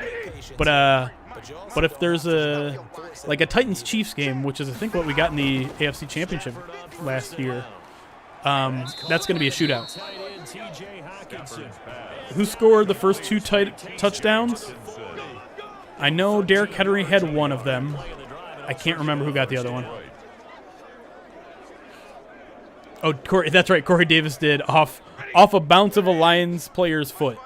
But if there's a Titans-Chiefs game, which is I think what we got in the AFC Championship last year, that's going to be a shootout. Who scored the first 2 touchdowns? I know Derrick Henry had one of them. I can't remember who got the other one. Oh, that's right. Corey Davis did off a bounce of a Lions player's foot.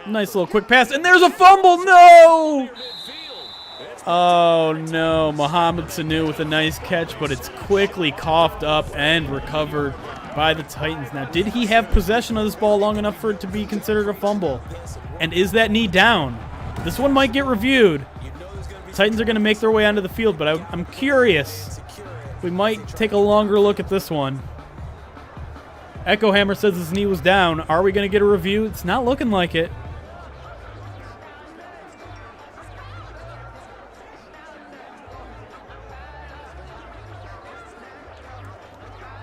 Nice little quick pass, and there's a fumble. No! Oh, no. Mohamed Sanu with a nice catch, but it's quickly coughed up and recovered by the Titans. Now, did he have possession of this ball long enough for it to be considered a fumble? And is that knee down? This one might get reviewed. Titans are going to make their way onto the field, but I'm curious. We might take a longer look at this one. Echo Hammer says his knee was down. Are we going to get a review? It's not looking like it.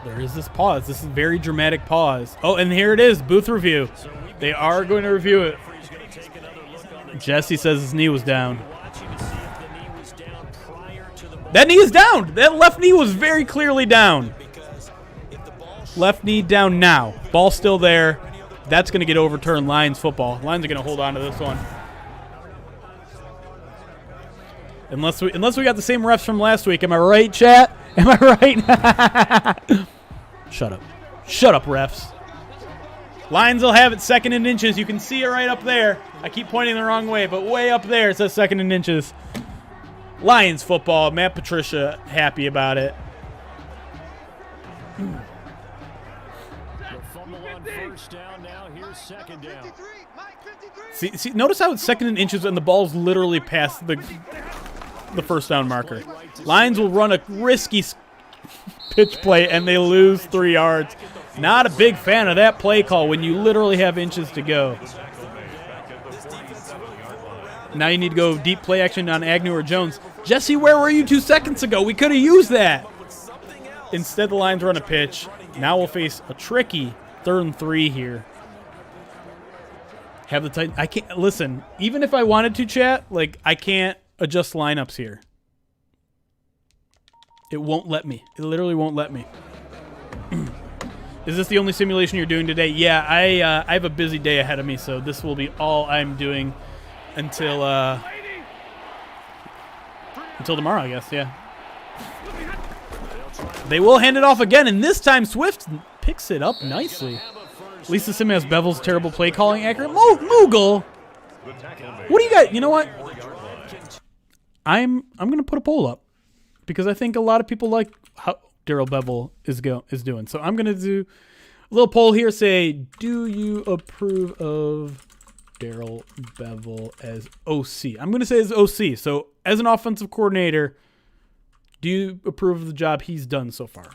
There is this pause. This is a very dramatic pause. Oh, and here it is, booth review. They are going to review it. Jesse says his knee was down. That knee is down. That left knee was very clearly down. Left knee down now. Ball still there. That's going to get overturned. Lions football. Lions are going to hold on to this one. Unless we got the same refs from last week. Am I right, chat? Am I right? Shut up. Shut up, refs. Lions will have it 2nd and inches. You can see it right up there. I keep pointing the wrong way, but way up there it says 2nd and inches. Lions football. Matt Patricia happy about it. See, notice how it's 2nd and inches and the ball's literally past the first down marker. Lions will run a risky pitch play and they lose 3 yards. Not a big fan of that play call when you literally have inches to go. Now you need to go deep play action on Agnew or Jones. Jesse, where were you 2 seconds ago? We could have used that. Instead, the Lions run a pitch. Now we'll face a tricky 3rd and 3 here. Have the Titans. I can't listen. Even if I wanted to, chat, I can't adjust lineups here. It won't let me. It literally won't let me. Is this the only simulation you're doing today? Yeah, I have a busy day ahead of me, so this will be all I'm doing until tomorrow, I guess. Yeah. They will hand it off again, and this time Swift picks it up nicely. Lisa Sim has Bevel's terrible play calling accurate. Moogle. What do you got? You know what? I'm gonna put a poll up because I think a lot of people like how Daryl Bevel is doing. So I'm gonna do a little poll here. Say, do you approve of Daryl Bevel as OC? I'm gonna say as OC. So as an offensive coordinator, do you approve of the job he's done so far?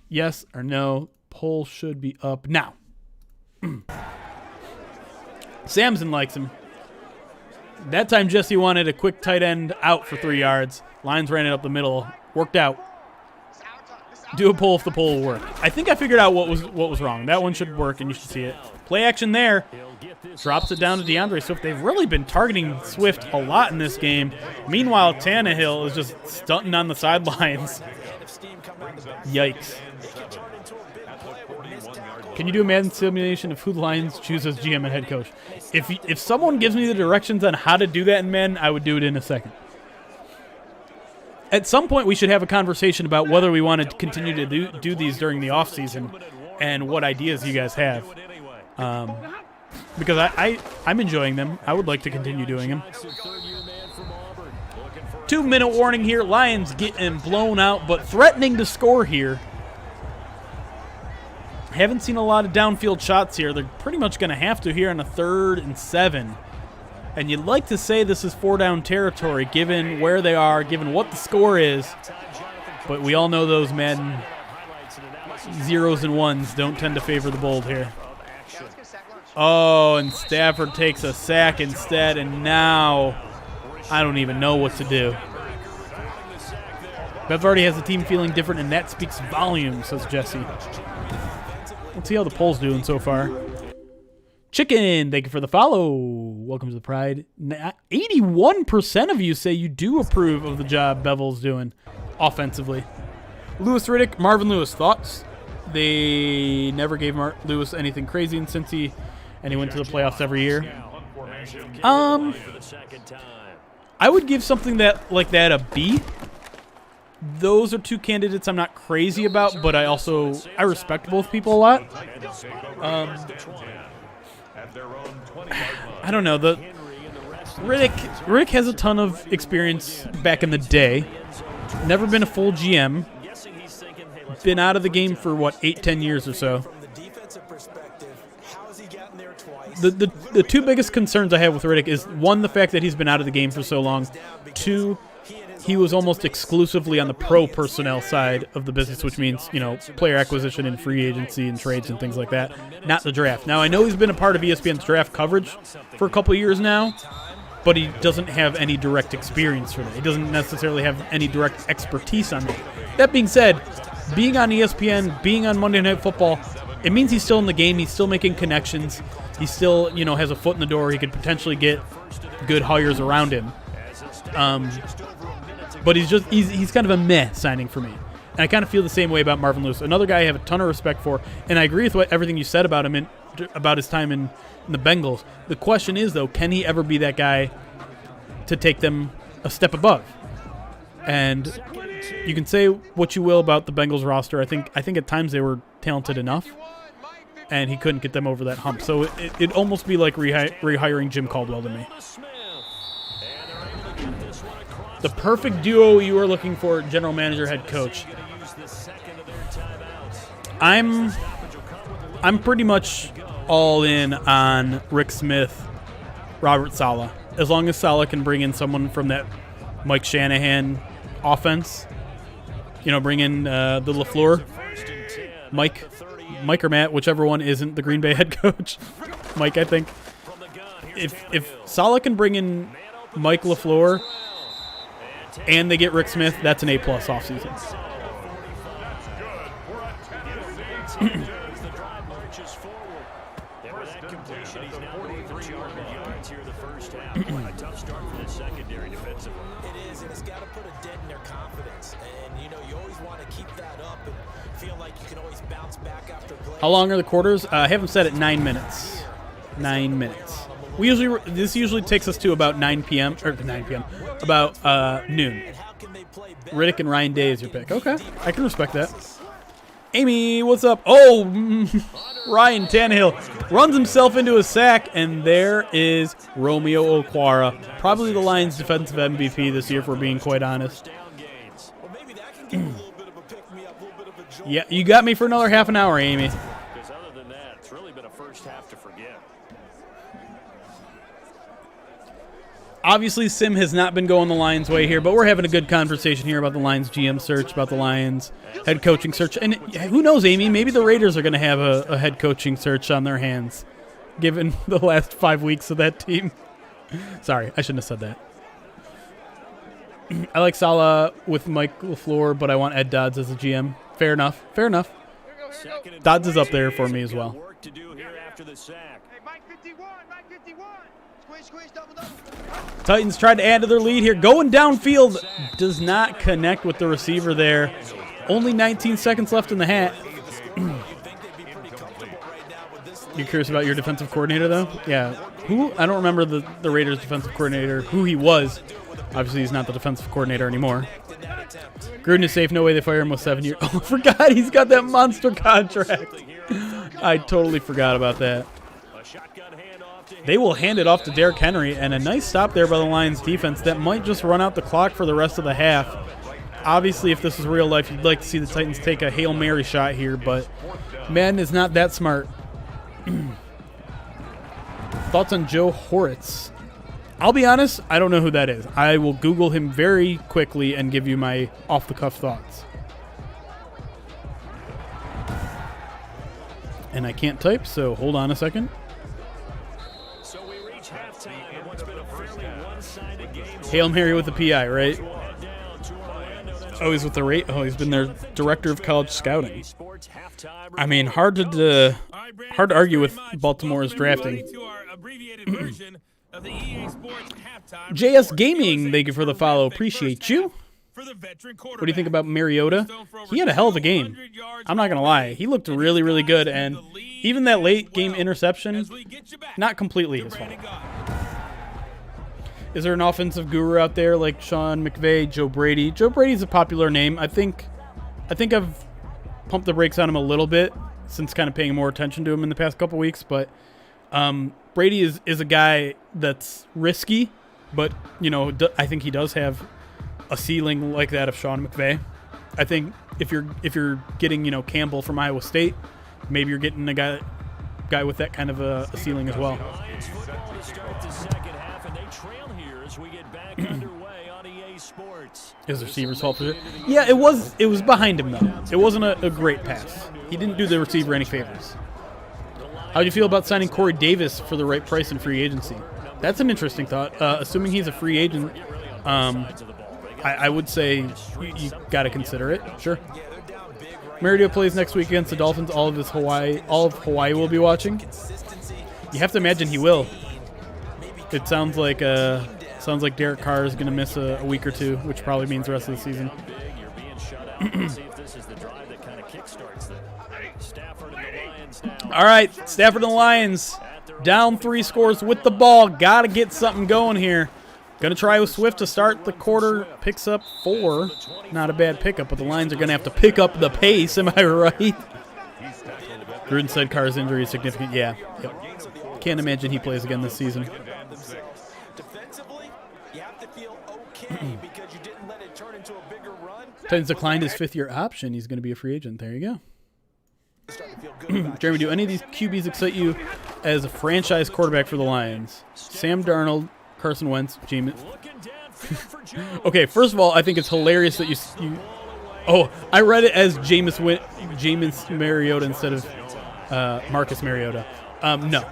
Yes or no? Poll should be up now. Samson likes him. That time Jesse wanted a quick tight end out for 3 yards. Lions ran it up the middle. Worked out. Do a pull if the pull will work. I think I figured out what was wrong. That one should work, and you should see it. Play action there. Drops it down to DeAndre Swift. They've really been targeting Swift a lot in this game. Meanwhile, Tannehill is just stunting on the sidelines. Yikes. Can you do a Madden simulation of who the Lions choose as GM and head coach? If someone gives me the directions on how to do that in Madden, I would do it in a second. At some point, we should have a conversation about whether we want to continue to do these during the offseason and what ideas you guys have. Because I'm enjoying them. I would like to continue doing them. 2-minute warning here. Lions getting blown out, but threatening to score here. Haven't seen a lot of downfield shots here. They're pretty much going to have to here on a 3rd and 7. And you'd like to say this is 4-down territory, given where they are, given what the score is. But we all know those Madden 0s and 1s don't tend to favor the bold here. Oh, and Stafford takes a sack instead, and now I don't even know what to do. Bev already has the team feeling different, and that speaks volumes, says Jesse. Let's see how the poll's doing so far. Chicken, thank you for the follow. Welcome to the Pride. 81% of you say you do approve of the job Bevel's doing offensively. Lewis Riddick, Marvin Lewis, thoughts? They never gave Lewis anything crazy since he went to the playoffs every year. I would give something like that a B. Those are 2 candidates I'm not crazy about, but I respect both people a lot. I don't know. Riddick has a ton of experience back in the day. Never been a full GM. Been out of the game for, 8-10 years or so. The 2 biggest concerns I have with Riddick is, 1, the fact that he's been out of the game for so long. 2, he was almost exclusively on the pro personnel side of the business, which means, player acquisition and free agency and trades and things like that, not the draft. Now, I know he's been a part of ESPN's draft coverage for a couple years now, but he doesn't have any direct experience for that. He doesn't necessarily have any direct expertise on that. That being said, being on ESPN, being on Monday Night Football, it means he's still in the game. He's still making connections. He still, has a foot in the door. He could potentially get good hires around him. But he's kind of a meh signing for me. And I kind of feel the same way about Marvin Lewis. Another guy I have a ton of respect for, and I agree with everything you said about him about his time in the Bengals. The question is, though, can he ever be that guy to take them a step above? And you can say what you will about the Bengals roster. I think at times they were talented enough, and he couldn't get them over that hump. So it'd almost be like rehiring Jim Caldwell to me. The perfect duo you are looking for, general manager, head coach. I'm pretty much all in on Rick Smith, Robert Saleh. As long as Saleh can bring in someone from that Mike Shanahan offense, bring in the LaFleur, Mike or Matt, whichever one isn't the Green Bay head coach. Mike, I think. If Saleh can bring in Mike LaFleur and they get Rick Smith, that's an A+ offseason. How long are the quarters? I have them set at 9 minutes. 9 minutes. This usually takes us to about 9 p.m. or 9 p.m. About noon. Riddick and Ryan Day is your pick. Okay, I can respect that. Amy, what's up? Oh, Ryan Tannehill runs himself into a sack, and there is Romeo Okwara, probably the Lions' defensive MVP this year, if we're being quite honest. Yeah, you got me for another half an hour, Amy.
Because other than that, it's really been a first half to forget.
Obviously, Sim has not been going the Lions' way here, but we're having a good conversation here about the Lions GM search, about the Lions head coaching search. And who knows, Amy, maybe the Raiders are going to have a head coaching search on their hands, given the last 5 weeks of that team. Sorry, I shouldn't have said that. I like Saleh with Mike LaFleur, but I want Ed Dodds as a GM. Fair enough. Fair enough. Dodds is up there for me as well. Titans tried to add to their lead here. Going downfield. Does not connect with the receiver there. Only 19 seconds left in the hat. You're curious about your defensive coordinator, though? Yeah. Who? I don't remember the Raiders' defensive coordinator, who he was. Obviously, he's not the defensive coordinator anymore. Gruden is safe. No way they fire him with 7 years. Oh, I forgot he's got that monster contract. I totally forgot about that. They will hand it off to Derrick Henry, and a nice stop there by the Lions defense that might just run out the clock for the rest of the half. Obviously, if this is real life, you'd like to see the Titans take a Hail Mary shot here, but Madden is not that smart. Thoughts on Joe Horitz? I'll be honest, I don't know who that is. I will Google him very quickly and give you my off-the-cuff thoughts. And I can't type, so hold on a second.
So we reach halftime in what's been a fairly one-sided game.
Hail Mary with the PI, right? Oh, he's with the rate. Oh, he's been their director of college scouting. I mean, hard to argue with Baltimore's drafting. JS Gaming, thank you for the follow. Appreciate you. What do you think about Mariota? He had a hell of a game. I'm not going to lie. He looked really, really good. And even that late game interception, not completely his fault. Is there an offensive guru out there like Sean McVay, Joe Brady? Joe Brady's a popular name. I think I've pumped the brakes on him a little bit since kind of paying more attention to him in the past couple weeks. But Brady is a guy that's risky, but I think he does have a ceiling like that of Sean McVay. I think if you're getting Campbell from Iowa State, maybe you're getting a guy with that kind of a ceiling as well. Is the receiver's fault? Yeah, it was behind him though. It wasn't a great pass. He didn't do the receiver any favors. How do you feel about signing Corey Davis for the right price in free agency? That's an interesting thought. Assuming he's a free agent, I would say you got to consider it. Sure. Mariota plays next week against the Dolphins. All of Hawaii will be watching. You have to imagine he will. It sounds like Derek Carr is going to miss a week or two, which probably means the rest of the season. All right, Stafford and the Lions down 3 scores with the ball. Got to get something going here. Going to try with Swift to start the quarter. Picks up 4. Not a bad pickup, but the Lions are going to have to pick up the pace. Am I right? Gruden said Carr's injury is significant. Yeah. Yep. Can't imagine he plays again this season. Titans declined his 5th-year option. He's going to be a free agent. There you go. Jeremy, do any of these QBs excite you as a franchise quarterback for the Lions? Sam Darnold, Carson Wentz, Jameis. Okay, first of all, I think it's hilarious that you. Oh, I read it as Jameis Mariota instead of Marcus Mariota. No,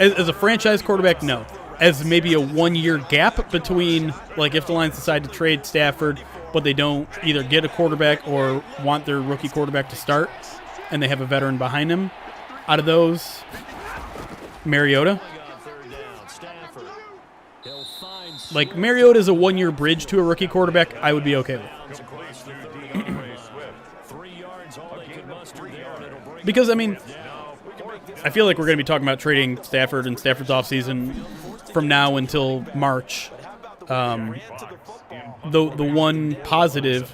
as a franchise quarterback, no. As maybe a 1-year gap between, like, if the Lions decide to trade Stafford, but they don't either get a quarterback or want their rookie quarterback to start, and they have a veteran behind him. Out of those, Mariota. Like, Mariota is a 1-year bridge to a rookie quarterback, I would be okay with. Because, I mean, I feel like we're going to be talking about trading Stafford and Stafford's offseason from now until March. The one positive,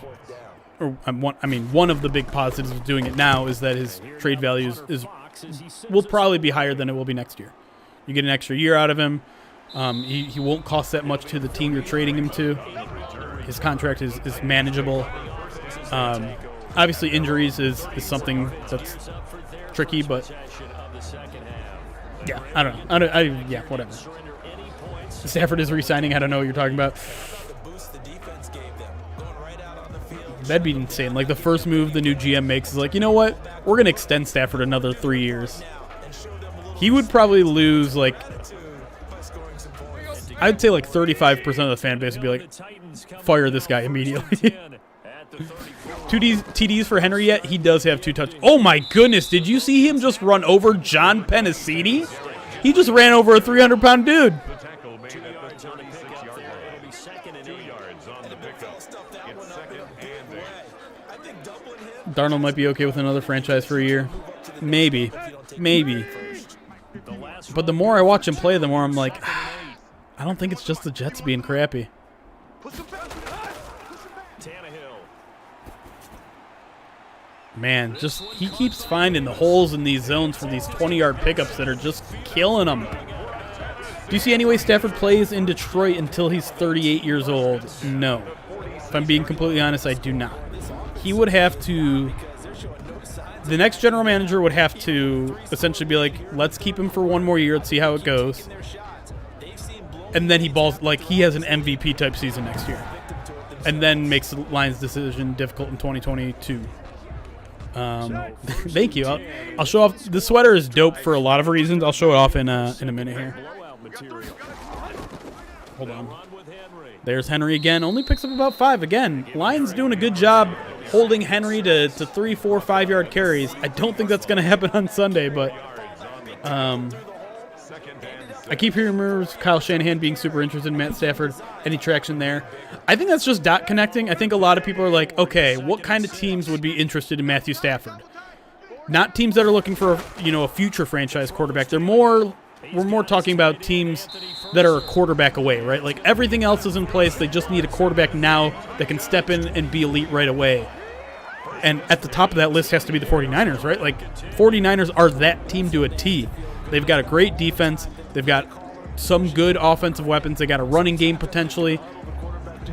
one of the big positives of doing it now is that his trade value will probably be higher than it will be next year. You get an extra year out of him. He won't cost that much to the team you're trading him to. His contract is manageable. Obviously, injuries is something that's tricky, but yeah, I don't know. Yeah, whatever. Stafford is re-signing. I don't know what you're talking about. That'd be insane. Like, the first move the new GM makes is like, you know what? We're going to extend Stafford another 3 years. He would probably lose, like, I'd say like 35% of the fan base would be like, fire this guy immediately. 2 TDs for Henry yet? He does have 2 touchdowns. Oh my goodness, did you see him just run over John Pennicini? He just ran over a 300-pound dude. Darnold might be okay with another franchise for a year. Maybe. But the more I watch him play, the more I'm like, I don't think it's just the Jets being crappy. Man, just he keeps finding the holes in these zones for these 20-yard pickups that are just killing him. Do you see any way Stafford plays in Detroit until he's 38 years old? No. If I'm being completely honest, I do not. He would have to... The next general manager would have to essentially be like, let's keep him for 1 more year. Let's see how it goes. And then he balls... Like, he has an MVP-type season next year. And then makes the Lions' decision difficult in 2022. Thank you. I'll show off. The sweater is dope for a lot of reasons. I'll show it off in a minute here. Hold on. There's Henry again. Only picks up about 5 again. Lions doing a good job holding Henry to 3, 4, 5-yard carries. I don't think that's going to happen on Sunday, but I keep hearing rumors of Kyle Shanahan being super interested in Matt Stafford. Any traction there? I think that's just dot connecting. I think a lot of people are like, okay, what kind of teams would be interested in Matthew Stafford? Not teams that are looking for a future franchise quarterback. We're more talking about teams that are a quarterback away, right? Like everything else is in place. They just need a quarterback now that can step in and be elite right away. And at the top of that list has to be the 49ers, right? Like 49ers are that team to a T. They've got a great defense. They've got some good offensive weapons. They got a running game potentially,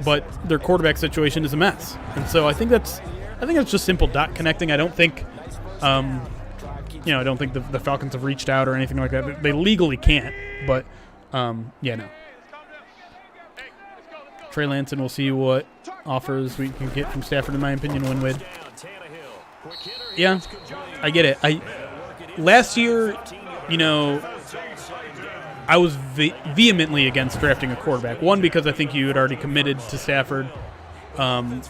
but their quarterback situation is a mess. And so I think that's just simple dot connecting. I don't think, I don't think the Falcons have reached out or anything like that. They legally can't, but no. Trey Lance, and we'll see what offers we can get from Stafford. In my opinion, win-win. Yeah, I get it. Last year, I was vehemently against drafting a quarterback. One, because I think you had already committed to Stafford.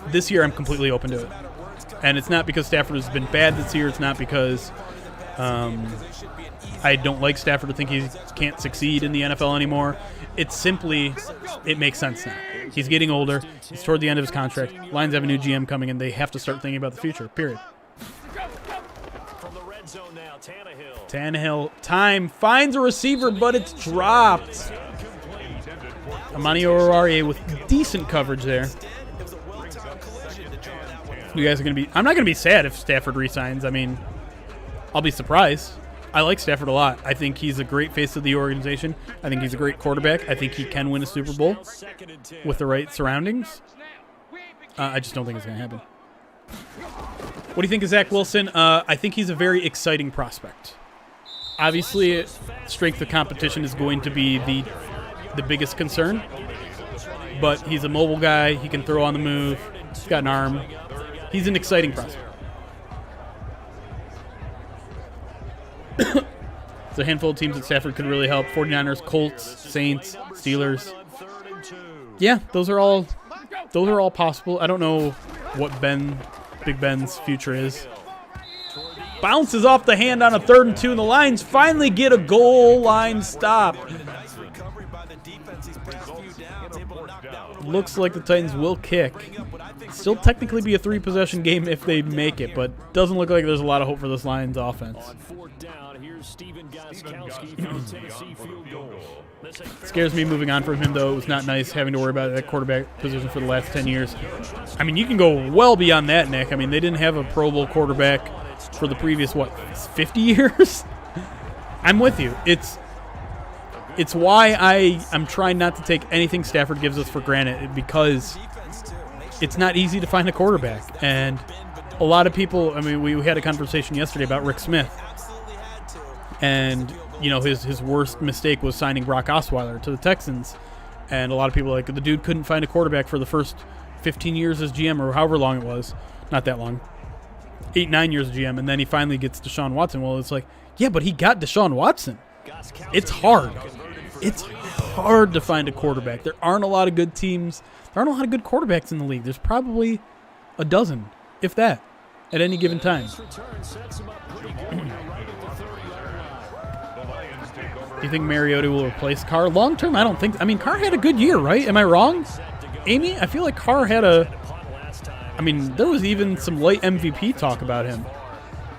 This year, I'm completely open to it. And it's not because Stafford has been bad this year. It's not because I don't like Stafford or think he can't succeed in the NFL anymore. It's simply, it makes sense now. He's getting older. He's toward the end of his contract. Lions have a new GM coming, and they have to start thinking about the future, period.
From the red zone now,
Tannehill, time, finds a receiver, but it's dropped. Amani Oruwariye with decent coverage there. You guys are going to be... I'm not going to be sad if Stafford resigns. I mean, I'll be surprised. I like Stafford a lot. I think he's a great face of the organization. I think he's a great quarterback. I think he can win a Super Bowl with the right surroundings. I just don't think it's going to happen. What do you think of Zach Wilson? I think he's a very exciting prospect. Obviously, strength of competition is going to be the biggest concern. But he's a mobile guy. He can throw on the move. He's got an arm. He's an exciting prospect. There's a handful of teams that Stafford could really help. 49ers, Colts, Saints, Steelers. Yeah, those are all possible. I don't know what Big Ben's future is. Bounces off the hand on a 3rd and 2, and the Lions finally get a goal line stop. Looks like the Titans will kick. Still technically be a 3-possession game if they make it, but doesn't look like there's a lot of hope for this Lions offense. Scares me moving on from him, though. It was not nice having to worry about that quarterback position for the last 10 years. I mean, you can go well beyond that, Nick. I mean, they didn't have a Pro Bowl quarterback for the previous, 50 years? I'm with you. It's why I'm trying not to take anything Stafford gives us for granted, because it's not easy to find a quarterback. And a lot of people, I mean, we had a conversation yesterday about Rick Smith. And, his worst mistake was signing Brock Osweiler to the Texans. And a lot of people are like, the dude couldn't find a quarterback for the first 15 years as GM, or however long it was. Not that long. 8-9 years as GM. And then he finally gets Deshaun Watson. Well, it's like, yeah, but he got Deshaun Watson. It's hard. It's hard to find a quarterback. There aren't a lot of good teams. There aren't a lot of good quarterbacks in the league. There's probably a dozen, if that, at any given time. Do you think Mariota will replace Carr? Long term, I don't think. I mean, Carr had a good year, right? Am I wrong? Amy, I feel like Carr had a... I mean, there was even some light MVP talk about him.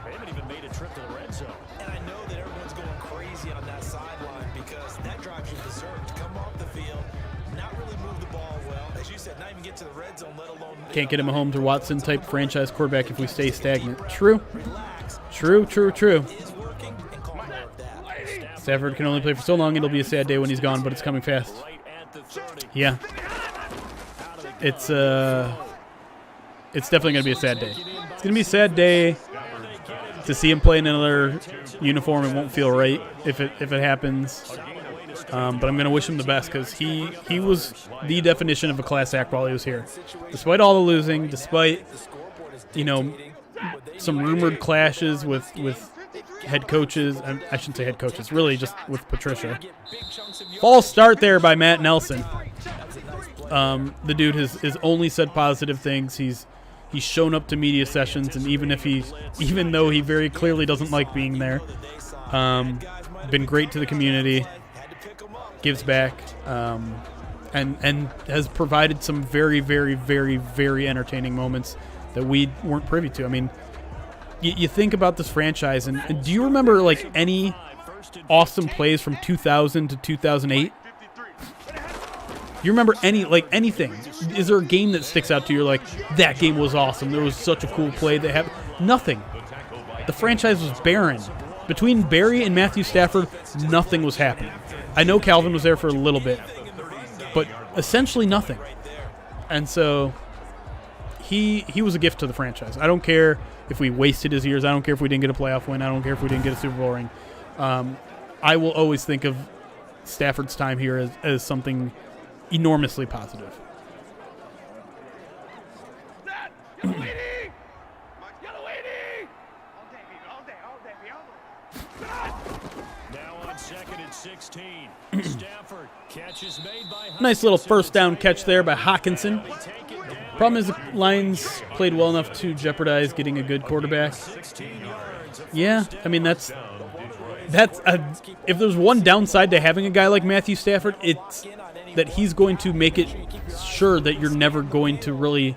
They haven't even made a trip to the red zone.
And I know that everyone's going crazy on that sideline because that drives you berserk to come off the field, not really move the ball well. As you said, not even get to the red zone, let alone...
Can't get him a Mahomes or Watson type franchise quarterback if we stay stagnant. True. True.
Is working and call more of that.
Stafford can only play for so long. It'll be a sad day when he's gone, but it's coming fast.
Right at the 30.
Yeah. It's definitely going to be a sad day. It's going to be a sad day to see him play in another uniform. It won't feel right if it happens. But I'm going to wish him the best because he was the definition of a class act while he was here. Despite all the losing, despite, some rumored clashes with head coaches. I shouldn't say head coaches, really just with Patricia. False start there by Matt Nelson. The dude has only said positive things. He's shown up to media sessions, and even though he very clearly doesn't like being there, been great to the community, gives back, and has provided some very, very, very, very entertaining moments that we weren't privy to. I mean, you think about this franchise, and do you remember like any awesome plays from 2000 to 2008? You remember anything? Is there a game that sticks out to you? You're like, that game was awesome. There was such a cool play that happened. Nothing. The franchise was barren. Between Barry and Matthew Stafford, nothing was happening. I know Calvin was there for a little bit, but essentially nothing. And so he was a gift to the franchise. I don't care if we wasted his years. I don't care if we didn't get a playoff win. I don't care if we didn't get a Super Bowl ring. I will always think of Stafford's time here as something enormously positive.
Now on 2nd and 16. Stafford catches made by
Nice little first down catch there by Hawkinson. Problem is the Lions played well enough to jeopardize getting a good quarterback. Yeah, I mean that's if there's one downside to having a guy like Matthew Stafford, it's that he's going to make it sure that you're never going to really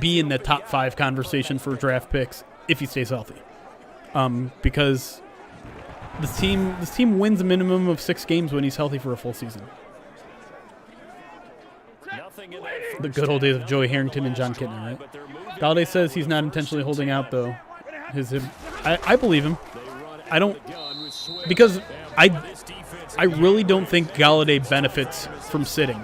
be in the top 5 conversation for draft picks if he stays healthy. Because this team wins a minimum of 6 games when he's healthy for a full season. The good old days of Joey Harrington and John Kitna, right? Galladay says he's not intentionally holding out, though. I believe him. I don't, because I really don't think Galladay benefits from sitting.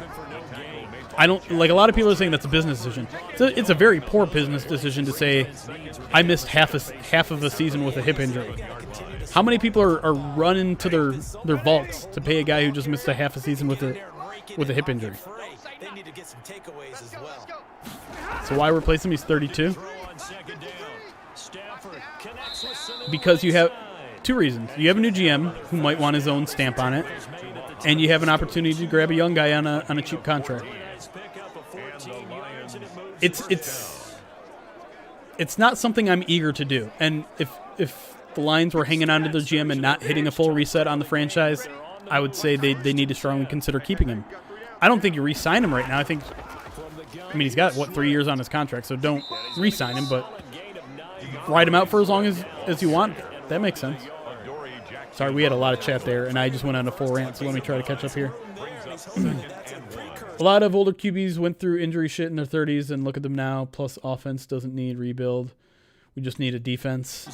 I don't, like a lot of people are saying that's a business decision. It's a very poor business decision to say I missed half of a season with a hip injury. How many people are running to their vaults to pay a guy who just missed a half a season with a hip injury? So why replace him? He's 32. Because you have 2 reasons. You have a new GM who might want his own stamp on it, and you have an opportunity to grab a young guy on a cheap contract. It's not something I'm eager to do. And if the Lions were hanging on to their GM and not hitting a full reset on the franchise, I would say they need to strongly consider keeping him. I don't think you re-sign him right now. I mean, he's got, 3 years on his contract, so don't re-sign him, but ride him out for as long as you want. That makes sense. Sorry, we had a lot of chat there, and I just went on a full rant, so let me try to catch up here. A lot of older QBs went through injury shit in their 30s, and look at them now. Plus, offense doesn't need rebuild. We just need a defense.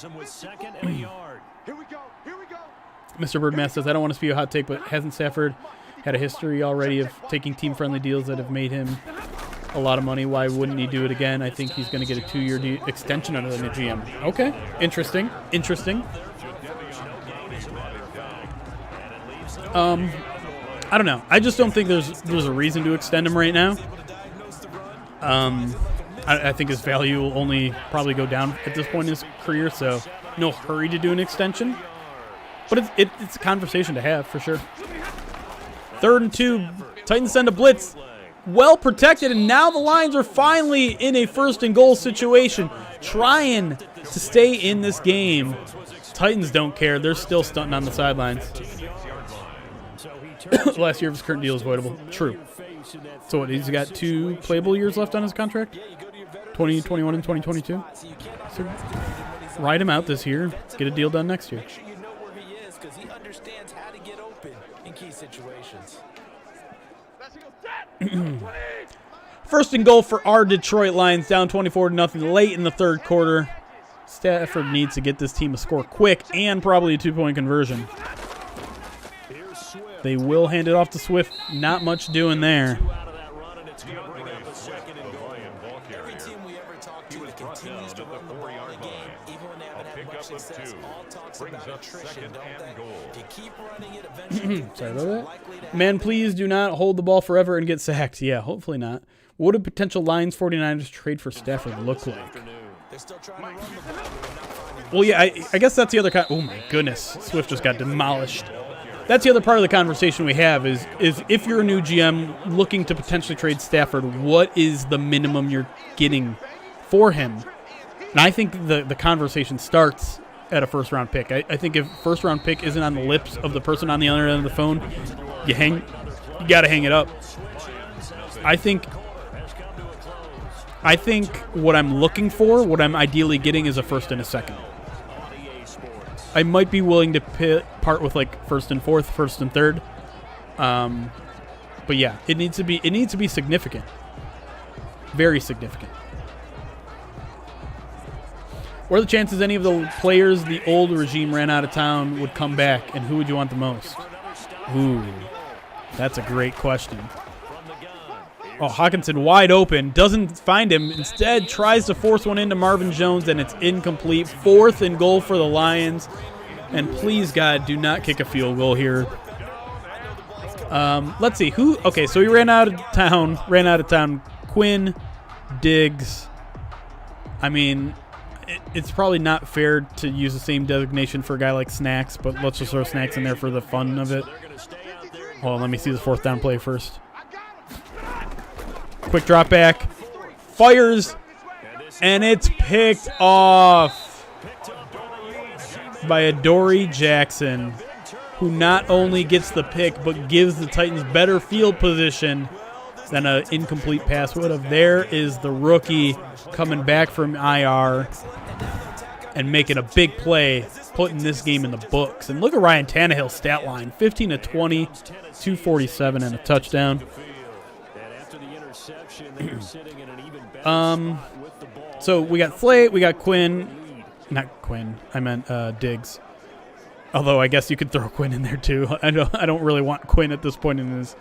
Mr. Birdman says, I don't want to spew a hot take, but hasn't Stafford had a history already of taking team-friendly deals that have made him a lot of money? Why wouldn't he do it again? I think he's going to get a 2-year extension under the new GM. Okay, interesting. I don't know. I just don't think there's a reason to extend him right now. I think his value will only probably go down at this point in his career, so no hurry to do an extension. But it's a conversation to have for sure. 3rd and 2. Titans send a blitz. Well protected, and now the Lions are finally in a 1st and goal situation, trying to stay in this game. Titans don't care. They're still stunting on the sidelines. Last year of his current deal is voidable. True. So what, he's got 2 playable years left on his contract? 2021 and 2022? So ride him out this year. Get a deal done next year.
Make sure you know where he is because he understands how to get open in key situations.
1st and goal for our Detroit Lions, down 24-0 late in the 3rd quarter. Stafford needs to get this team a score quick and probably a 2-point conversion. They will hand it off to Swift. Not much doing there.
Every team we ever talk to that continues to run the ball in the game, even when they haven't had much success, all talks about attrition, don't they? If you keep running it, eventually
Sorry about that. Man, please do not hold the ball forever and get sacked. Yeah, hopefully not. What would potential Lions 49ers trade for Stafford look like?
they're still trying to run the ball, but they're not finding
Well, yeah, I guess that's the other kind. Oh, my goodness. Swift just got demolished. That's the other part of the conversation we have is if you're a new GM looking to potentially trade Stafford, what is the minimum you're getting for him? And I think the conversation starts at a first-round pick. I think if first-round pick isn't on the lips of the person on the other end of the phone, you got to hang it up. I think what I'm looking for, what I'm ideally getting, is a 1st and a 2nd. I might be willing to part with like 1st and 4th, 1st and 3rd. But yeah, it needs to be significant. Very significant. What are the chances any of the players the old regime ran out of town would come back, and who would you want the most? Ooh, that's a great question. Oh, Hawkinson wide open, doesn't find him. Instead, tries to force one into Marvin Jones, and it's incomplete. 4th and goal for the Lions. And please, God, do not kick a field goal here. Let's see. Okay, so he ran out of town. Quinn, Diggs. I mean, it's probably not fair to use the same designation for a guy like Snacks, but let's just throw Snacks in there for the fun of it. Hold on, let me see the 4th down play first. Quick drop back, fires, and it's picked off by Adoree Jackson, who not only gets the pick but gives the Titans better field position than an incomplete pass would have. There is the rookie coming back from IR and making a big play, putting this game in the books. And look at Ryan Tannehill's stat line, 15 to 20, 247 and a touchdown. So we got Slate, we got Quinn. Not Quinn, I meant Diggs. Although I guess you could throw Quinn in there too. I don't really want Quinn at this point in his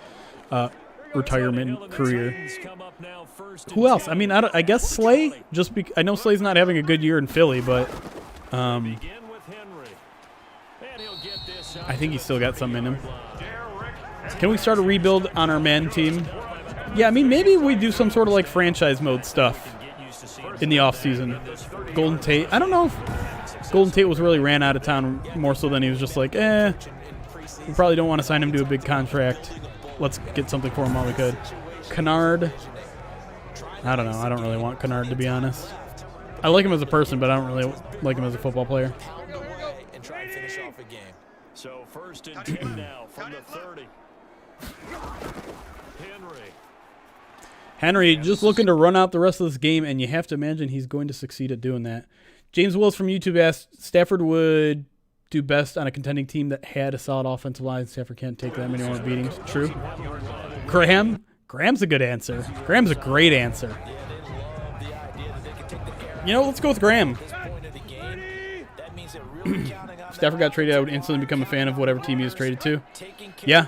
retirement career. Who else? I mean, I guess Slay. I know Slay's not having a good year in Philly, but I think he's still got something in him. Can we start a rebuild on our man team? Yeah, I mean, maybe we do some sort of like franchise mode stuff in the offseason. Golden Tate. I don't know if Golden Tate was really ran out of town more so than he was just like, we probably don't want to sign him to a big contract. Let's get something for him while we could. Kennard. I don't know. I don't really want Kennard, to be honest. I like him as a person, but I don't really like him as a football player.
and try and finish off a game.
So 1st and 10 now from the 30.
Henry just looking to run out the rest of this game, and you have to imagine he's going to succeed at doing that. James Wills from YouTube asked, Stafford would do best on a contending team that had a solid offensive line. Stafford can't take that many more beatings. True. Graham's a good answer. Graham's a great answer. You know, let's go with Graham. Stafford got traded, I would instantly become a fan of whatever team he was traded to. Yeah.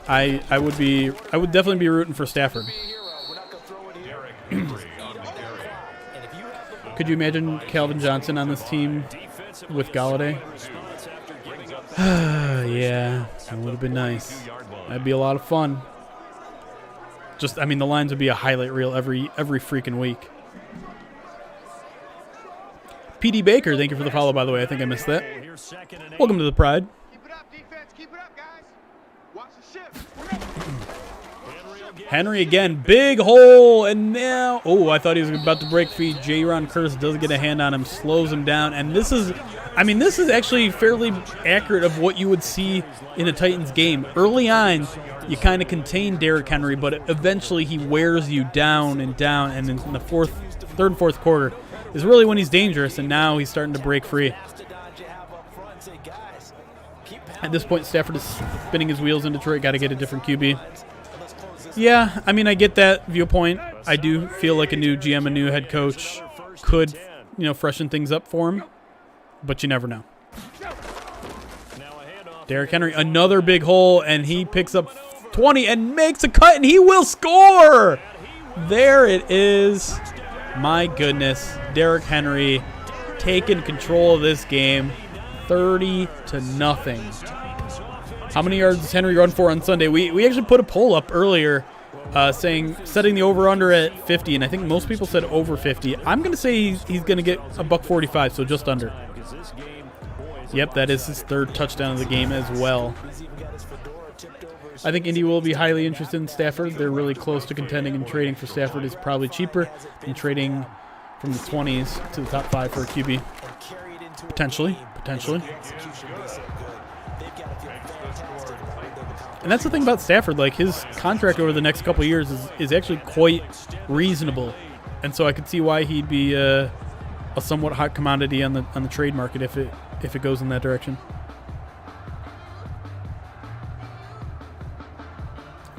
I would definitely be rooting for Stafford. Could you imagine Calvin Johnson on this team with Galladay? Yeah, that would have been nice. That'd be a lot of fun. The lines would be a highlight reel every freaking week. PD Baker, thank you for the follow, by the way. I think I missed that. Welcome to the Pride.
Keep it up, defense. Keep it up, guys. Watch the ship.
Henry again, big hole, and now, oh, I thought he was about to break free. Jaron Curse does get a hand on him, slows him down, and this is, I mean, this is actually fairly accurate of what you would see in a Titans game. Early on, you kind of contain Derrick Henry, but eventually he wears you down, and in the third and fourth quarter is really when he's dangerous, and now he's starting to break free. At this point, Stafford is spinning his wheels in Detroit. Got to get a different QB. Yeah, I mean, I get that viewpoint. I do feel like a new GM, a new head coach could, freshen things up for him, but you never know. Derrick Henry, another big hole, and he picks up 20 and makes a cut, and he will score! There it is. My goodness. Derrick Henry taking control of this game, 30-0. How many yards does Henry run for on Sunday? We actually put a poll up earlier setting the over-under at 50, and I think most people said over 50. I'm going to say he's going to get a $145, so just under. Yep, that is his third touchdown of the game as well. I think Indy will be highly interested in Stafford. They're really close to contending, and trading for Stafford is probably cheaper than trading from the 20s to the top 5 for a QB. Potentially. And that's the thing about Stafford. Like, his contract over the next couple of years is actually quite reasonable, and so I could see why he'd be a somewhat hot commodity on the trade market if it goes in that direction.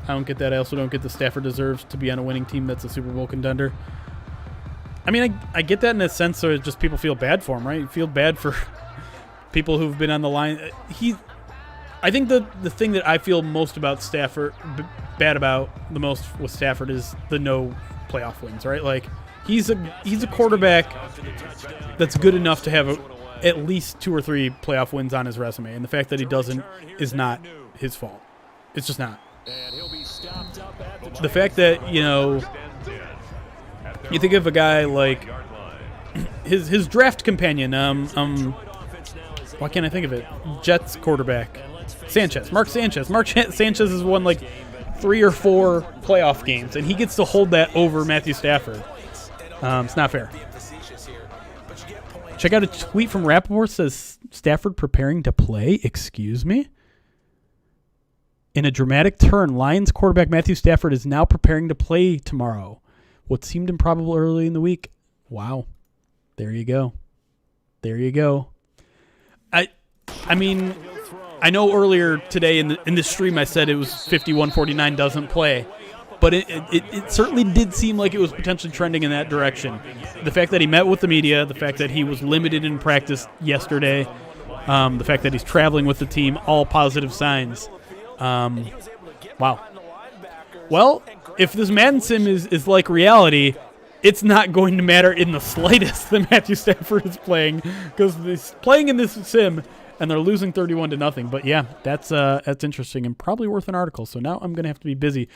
I don't get that. I also don't get that Stafford deserves to be on a winning team that's a Super Bowl contender. I mean, I get that in a sense, so just people feel bad for him, right? You feel bad for people who've been on the line. I think the thing that I feel most about Stafford, bad about the most with Stafford, is the no playoff wins, right? Like, he's a quarterback that's good enough to have at least 2 or 3 playoff wins on his resume, and the fact that he doesn't is not his fault. It's just not. The fact that, you think of a guy like his draft companion, why can't I think of it? Jets quarterback. Mark Sanchez. Mark Sanchez has won like 3 or 4 playoff games, and he gets to hold that over Matthew Stafford. It's not fair. Check out a tweet from Rappaport, says Stafford preparing to play. Excuse me? In a dramatic turn, Lions quarterback Matthew Stafford is now preparing to play tomorrow. What seemed improbable early in the week. Wow. There you go. I mean, I know earlier today in the stream I said it was 51-49 doesn't play, but it certainly did seem like it was potentially trending in that direction. The fact that he met with the media, the fact that he was limited in practice yesterday, the fact that he's traveling with the team, all positive signs. Wow. Well, if this Madden sim is like reality, it's not going to matter in the slightest that Matthew Stafford is playing, because he's playing in this sim and they're losing 31-0. But yeah, that's interesting and probably worth an article. So now I'm going to have to be busy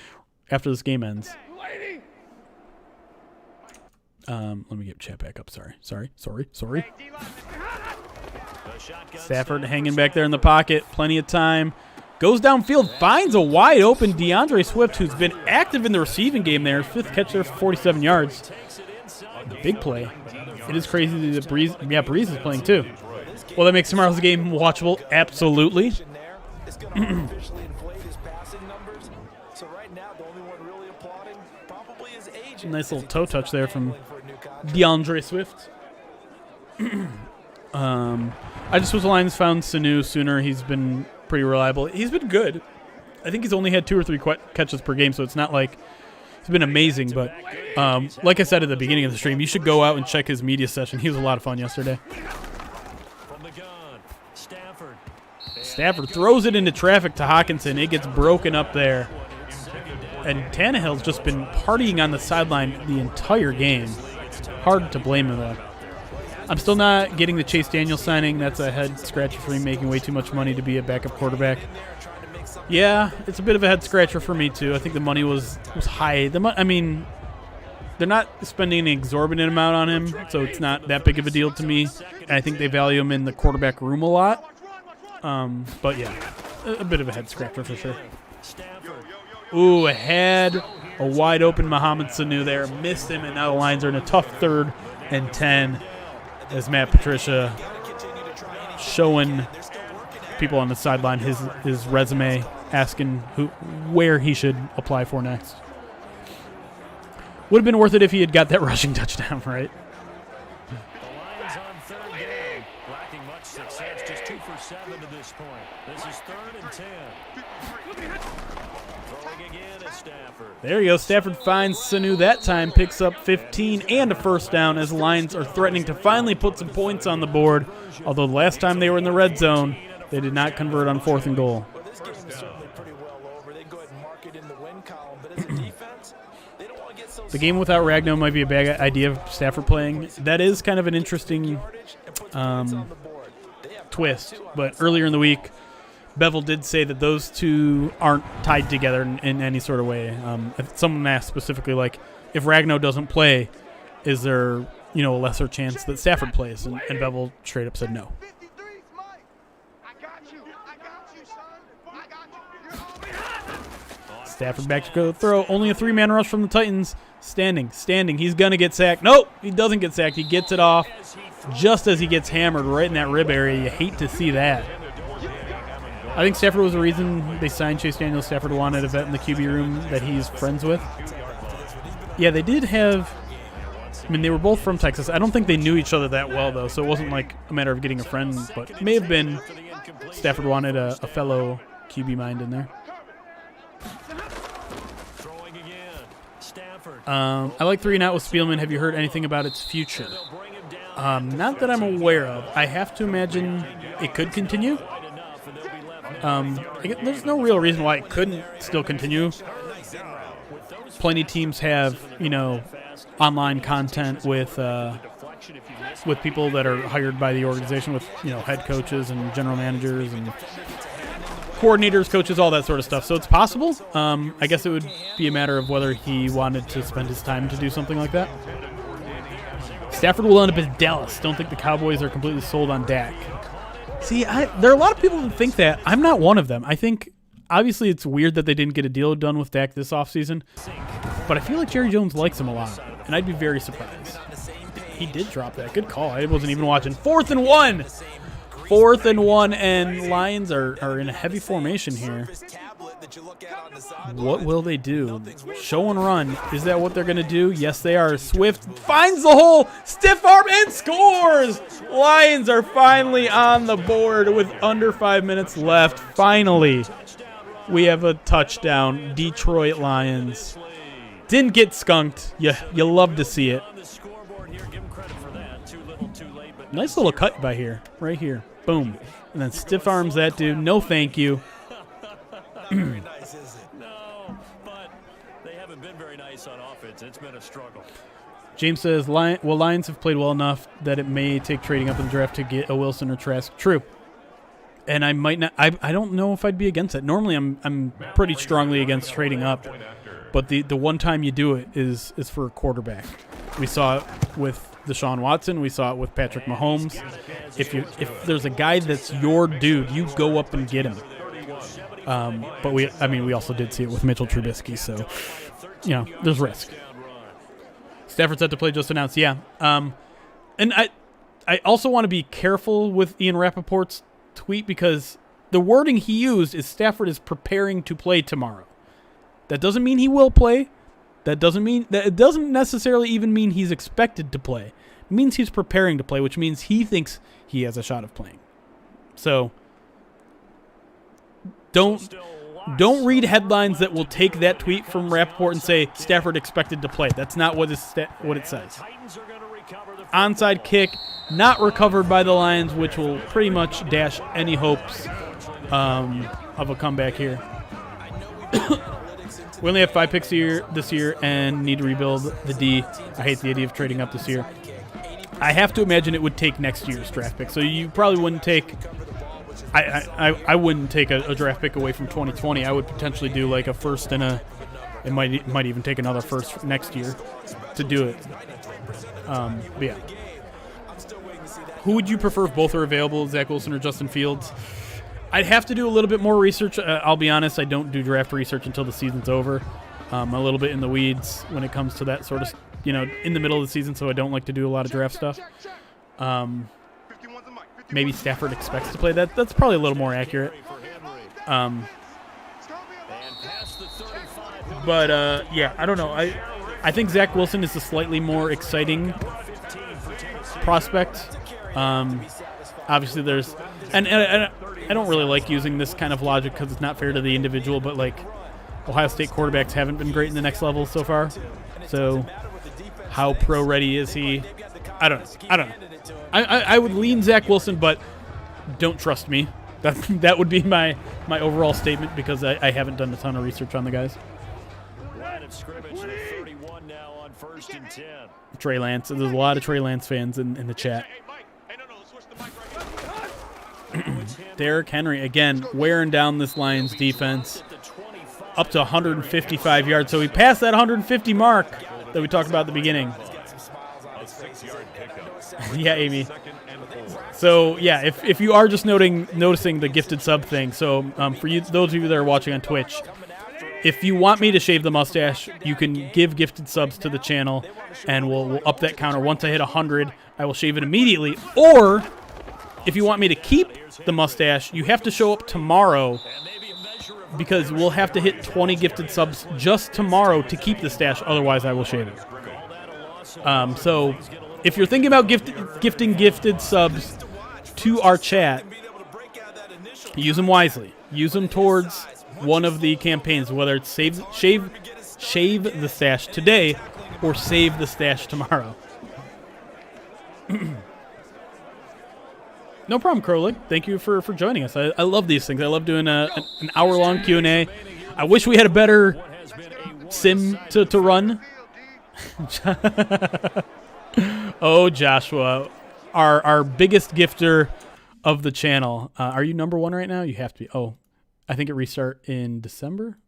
after this game ends. Let me get chat back up. Sorry. Stafford hanging back there in the pocket, plenty of time. Goes downfield, finds a wide open DeAndre Swift, who's been active in the receiving game there. 5th catch there for 47 yards. Big play. It is crazy that Breeze is playing too. Well, that makes tomorrow's game watchable. Absolutely. Nice little toe touch there from DeAndre Swift. I just wish the Lions found Sanu sooner. He's been pretty reliable. He's been good. I think he's only had 2 or 3 catches per game, so it's not like he's been amazing. But like I said at the beginning of the stream, you should go out and check his media session. He was a lot of fun yesterday. Stafford throws it into traffic to Hawkinson. It gets broken up there. And Tannehill's just been partying on the sideline the entire game. Hard to blame him, though. I'm still not getting the Chase Daniel signing. That's a head scratcher for me, making way too much money to be a backup quarterback. Yeah, it's a bit of a head scratcher for me, too. I think the money was high. I mean, they're not spending an exorbitant amount on him, so it's not that big of a deal to me. And I think they value him in the quarterback room a lot. But yeah, a bit of a head scratcher for sure. Ooh, had a wide open Mohamed Sanu there. Missed him, and now the Lions are in a tough 3rd and 10 as Matt Patricia showing people on the sideline his resume, asking where he should apply for next. Would have been worth it if he had got that rushing touchdown, right?
The Lions on 3rd down, lacking much success, just 2 for 7 to this point. This is 3rd and 10. Throwing again is Stafford.
There you go. Stafford finds Sanu that time, picks up 15 and a first down as the Lions are threatening to finally put some points on the board. Although the last time they were in the red zone, they did not convert on 4th and goal.
Well, this game is certainly pretty well over. They go ahead and mark it in the win column, but as a defense, they don't want to get so
The game without Ragnow might be a bad idea of Stafford playing. That is kind of an interesting twist. But earlier in the week, Bevel did say that those two aren't tied together in any sort of way. Someone asked specifically, like, if Ragnow doesn't play, is there a lesser chance that Stafford plays? And Bevel straight up said no. Stafford back to go throw. Only a 3-man rush from the Titans. Standing. He's going to get sacked. Nope, he doesn't get sacked. He gets it off just as he gets hammered right in that rib area. You hate to see that. I think Stafford was the reason they signed Chase Daniel. Stafford wanted a vet in the QB room that he's friends with. Yeah, they did have... they were both from Texas. I don't think they knew each other that well, though, so it wasn't like a matter of getting a friend, but it may have been Stafford wanted a fellow QB mind in there. I like 3-and-out with Spielman. Have you heard anything about its future? Not that I'm aware of. I have to imagine it could continue. There's no real reason why it couldn't still continue. Plenty of teams have, online content with people that are hired by the organization, with head coaches and general managers and coordinators, coaches, all that sort of stuff. So it's possible. I guess it would be a matter of whether he wanted to spend his time to do something like that. Stafford will end up in Dallas. Don't think the Cowboys are completely sold on Dak. See, there are a lot of people that think that. I'm not one of them. I think, obviously, it's weird that they didn't get a deal done with Dak this offseason, but I feel like Jerry Jones likes him a lot, and I'd be very surprised. He did drop that. Good call. I wasn't even watching. 4th and 1. 4th and 1, and Lions are in a heavy formation here. What will they do? Show and run. Is that what they're going to do? Yes, they are. Swift finds the hole, stiff arm, and scores! Lions are finally on the board with under 5 minutes left. Finally, we have a touchdown. Detroit Lions. Didn't get skunked. You love to see it. Nice little cut by here. Right here. Boom. And then stiff arms that dude. No thank you.
Very nice, is it? No, but they haven't been very nice on offense. It's been a struggle.
James says, Lions have played well enough that it may take trading up in the draft to get a Wilson or Trask. True. And I might not. I don't know if I'd be against it. Normally, I'm pretty strongly against trading up. But the one time you do it is for a quarterback. We saw it with Deshaun Watson. We saw it with Patrick Mahomes. If there's a guy that's your dude, you go up and get him. But we also did see it with Mitchell Trubisky. So, there's risk. Stafford set to play just announced. Yeah. And I also want to be careful with Ian Rappaport's tweet, because the wording he used is Stafford is preparing to play tomorrow. That doesn't mean he will play. It doesn't necessarily even mean he's expected to play. It means he's preparing to play, which means he thinks he has a shot of playing. So don't read headlines that will take that tweet from Rappaport and say Stafford expected to play. That's not what it says. Onside kick, not recovered by the Lions, which will pretty much dash any hopes of a comeback here. We only have 5 picks this year and need to rebuild the D. I hate the idea of trading up this year. I have to imagine it would take next year's draft pick. So you probably wouldn't take – I wouldn't take a draft pick away from 2020. I would potentially do like a first and it might even take another first next year to do it. But yeah. Who would you prefer if both are available, Zach Wilson or Justin Fields? I'd have to do a little bit more research. I'll be honest, I don't do draft research until the season's over. I'm a little bit in the weeds when it comes to that sort of, in the middle of the season, so I don't like to do a lot of draft stuff. Maybe Stafford expects to play that. That's probably a little more accurate. But yeah, I don't know. I think Zach Wilson is a slightly more exciting prospect. Obviously, there's and I don't really like using this kind of logic because it's not fair to the individual. But like, Ohio State quarterbacks haven't been great in the next level so far. So, how pro ready is he? I don't know. I would lean Zach Wilson, but don't trust me. That would be my overall statement because I haven't done a ton of research on the guys.
Line of scrimmage, 31 now on 1st and 10.
Trey Lance. There's a lot of Trey Lance fans in the chat. Derrick Henry, again, wearing down this Lions defense. Up to 155 yards. So he passed that 150 mark that we talked about at the beginning. Yeah, Amy. So, yeah, if you are just noticing the gifted sub thing, so for you, those of you that are watching on Twitch, if you want me to shave the mustache, you can give gifted subs to the channel, and we'll up that counter. Once I hit 100, I will shave it immediately. Or, if you want me to keep the mustache, you have to show up tomorrow because we'll have to hit 20 gifted subs just tomorrow to keep the stash. Otherwise, I will shave it. So, if you're thinking about gifting gifted subs to our chat, use them wisely. Use them towards one of the campaigns, whether it's shave the stash today or save the stash tomorrow. No problem, Krolik. Thank you for joining us. I love these things. I love doing an hour-long Q&A. I wish we had a better sim to run. Oh, Joshua, our biggest gifter of the channel. Are you number one right now? You have to be. Oh, I think it restart in December,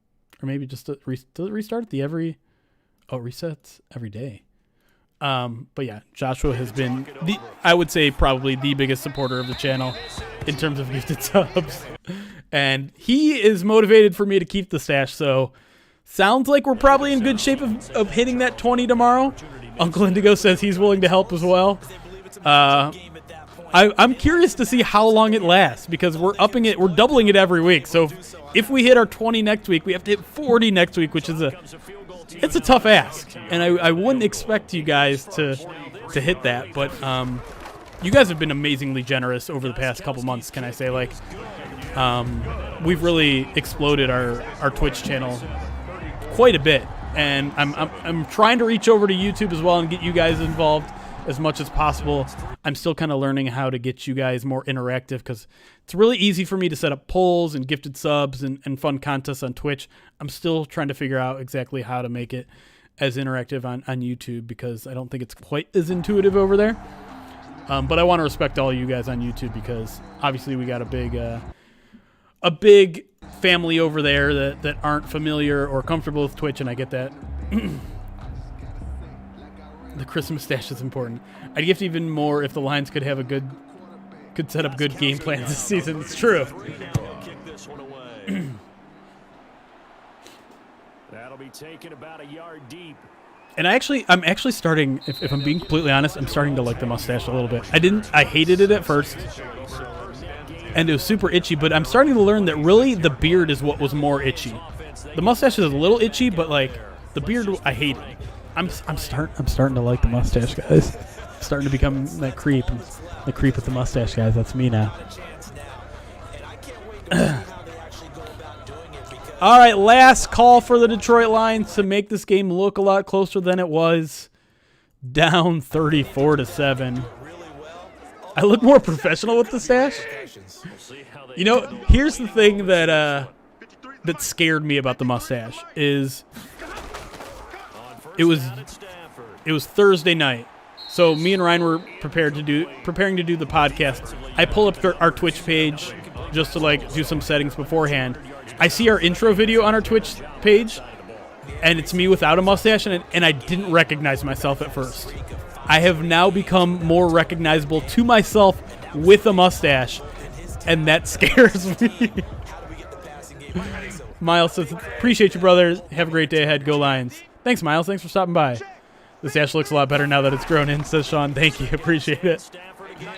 or maybe just does it restart at the every? Oh, it resets every day. But yeah, Joshua has been I would say probably the biggest supporter of the channel in terms of gifted subs, and he is motivated for me to keep the stash. So sounds like we're probably in good shape of hitting that 20 tomorrow. Uncle Indigo says he's willing to help as well. I'm curious to see how long it lasts because we're doubling it every week. So if we hit our 20 next week, we have to hit 40 next week, which is it's a tough ask. And I wouldn't expect you guys to hit that, but you guys have been amazingly generous over the past couple months. Can I say, like, we've really exploded our Twitch channel quite a bit. And I'm trying to reach over to YouTube as well and get you guys involved as much as possible. I'm still kind of learning how to get you guys more interactive because it's really easy for me to set up polls and gifted subs and fun contests on Twitch. I'm still trying to figure out exactly how to make it as interactive on YouTube because I don't think it's quite as intuitive over there. But I want to respect all you guys on YouTube because obviously we got a big family over there that aren't familiar or comfortable with Twitch, and I get that. The Christmas stash is important. I'd gift even more if the Lions could set up good game plans this season. It's true.
That'll be taken about a yard deep.
And I'm actually starting, if I'm being completely honest, I'm starting to like the mustache a little bit. I hated it at first. And it was super itchy, but I'm starting to learn that really the beard is what was more itchy. The mustache is a little itchy, but like the beard, I hate it. I'm starting to like the mustache, guys. I'm starting to become that creep. The creep with the mustache, guys. That's me now. All right, last call for the Detroit Lions to make this game look a lot closer than it was. Down 34-7. I look more professional with the stash. You know, here's the thing that scared me about the mustache is it was Thursday night. So me and Ryan were preparing to do the podcast. I pull up our Twitch page just to like do some settings beforehand. I see our intro video on our Twitch page, and it's me without a mustache, and I didn't recognize myself at first. I have now become more recognizable to myself with a mustache, and that scares me.
How do we get the passing game going? So
Miles says, appreciate you, brother. Have a great day ahead. Go Lions. Thanks, Miles. Thanks for stopping by. This ash looks a lot better now that it's grown in, says Sean. Thank you. Appreciate it.
Stafford again.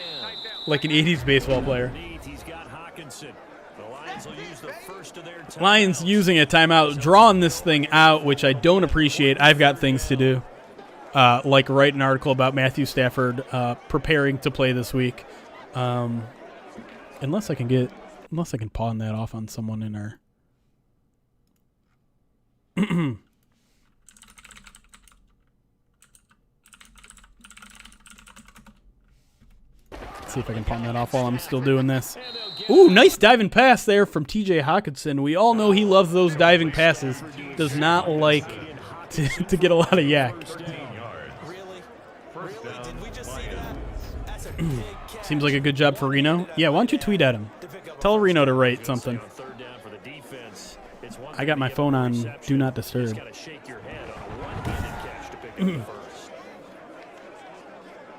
Like an 80s baseball player.
He's got Hawkinson. The Lions will use the first of their timeouts.
Lions using a timeout, drawing this thing out, which I don't appreciate. I've got things to do. Like write an article about Matthew Stafford preparing to play this week. Unless I can pawn that off on someone in our... Let's see if I can pawn that off while I'm still doing this. Ooh, nice diving pass there from TJ Hawkinson. We all know he loves those diving passes. Does not like to get a lot of yak.
really? Did we just see that? That's a big catch.
Seems like a good job for Reno. Yeah, why don't you tweet at him? Tell Reno to write something.
Third down for the defense. It's
I got my phone on Do Not Disturb.
Got to shake your head on a one-handed catch to pick up the first.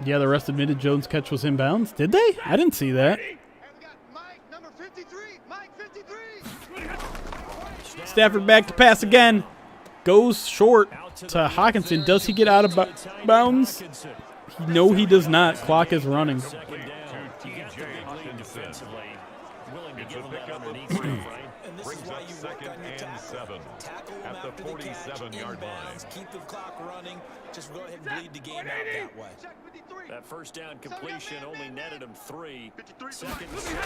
Yeah, the rest admitted Jones' catch was inbounds. Did they? I didn't see that. Stafford back to pass again. Goes short to Hawkinson. Does he get out of bounds? No, he does not. Clock is running.
Second down. You got the big lead defensively. Willing to give them that underneath stuff, right?
And this is why you work on your tackle. Tackle them after the catch, inbounds, keep the clock running. Just go ahead and bleed the game out that way.
That first down completion only netted him 3. Second and 7.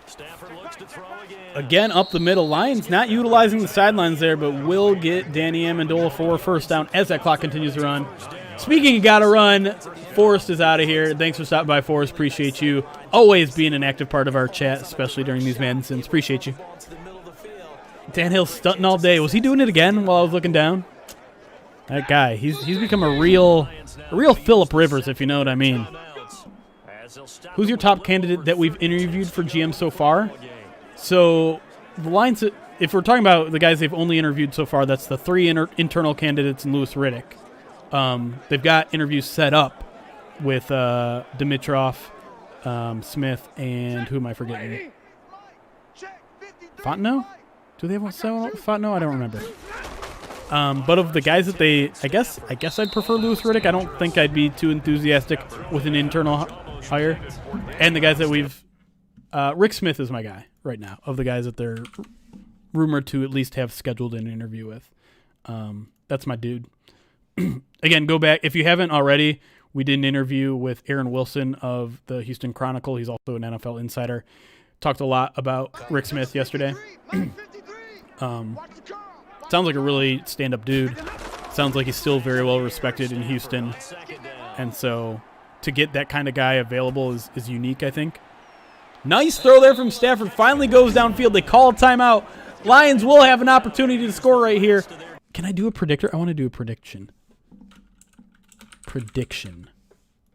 Stafford looks to throw again.
Again, up the middle. Lions not utilizing the sidelines there, but will get Danny Amendola for a first down as that clock continues to run. Speaking of gotta run, Forrest is out of here. Thanks for stopping by, Forrest. Appreciate you. Always being an active part of our chat, especially during these Madden Sims. Appreciate you. Dan Hill's stunting all day. Was he doing it again while I was looking down? That guy, he's become a real Phillip Rivers, if you know what I mean. Who's your top candidate that we've interviewed for GM so far? So the Lions, if we're talking about the guys they've only interviewed so far, that's the 3 internal candidates and Louis Riddick. They've got interviews set up with Dimitrov, Smith, and who am I forgetting? Fontenot? Do they have one set up with Fontenot? I don't remember. But of the guys that they, I guess I'd prefer Louis Riddick. I don't think I'd be too enthusiastic with an internal hire. And the guys that we've, Rick Smith is my guy right now, of the guys that they're rumored to at least have scheduled an interview with. That's my dude. Again, go back. If you haven't already, we did an interview with Aaron Wilson of the Houston Chronicle. He's also an NFL insider. Talked a lot about Rick Smith yesterday. Sounds like a really stand-up dude. Sounds like he's still very well respected in Houston. And so to get that kind of guy available is unique, I think. Nice throw there from Stafford. Finally goes downfield. They call a timeout. Lions will have an opportunity to score right here. Can I do a predictor? I want to do a prediction.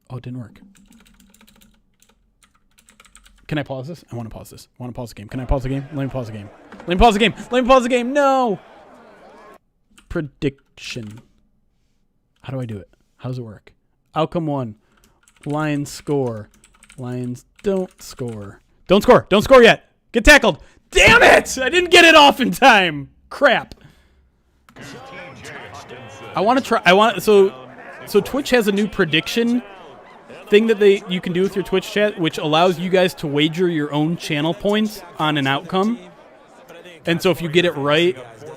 Oh, it didn't work. Can I pause this? I want to pause this. I want to pause the game. Can I pause the game? Let me pause the game. Let me pause the game. Let me pause the game. No! Prediction. How do I do it? How does it work? Outcome 1. Lions score. Lions don't score. Don't score. Don't score yet. Get tackled. Damn it! I didn't get it off in time. Crap. I want to try. So Twitch has a new prediction thing that you can do with your Twitch chat, which allows you guys to wager your own channel points on an outcome. And so if you get it right,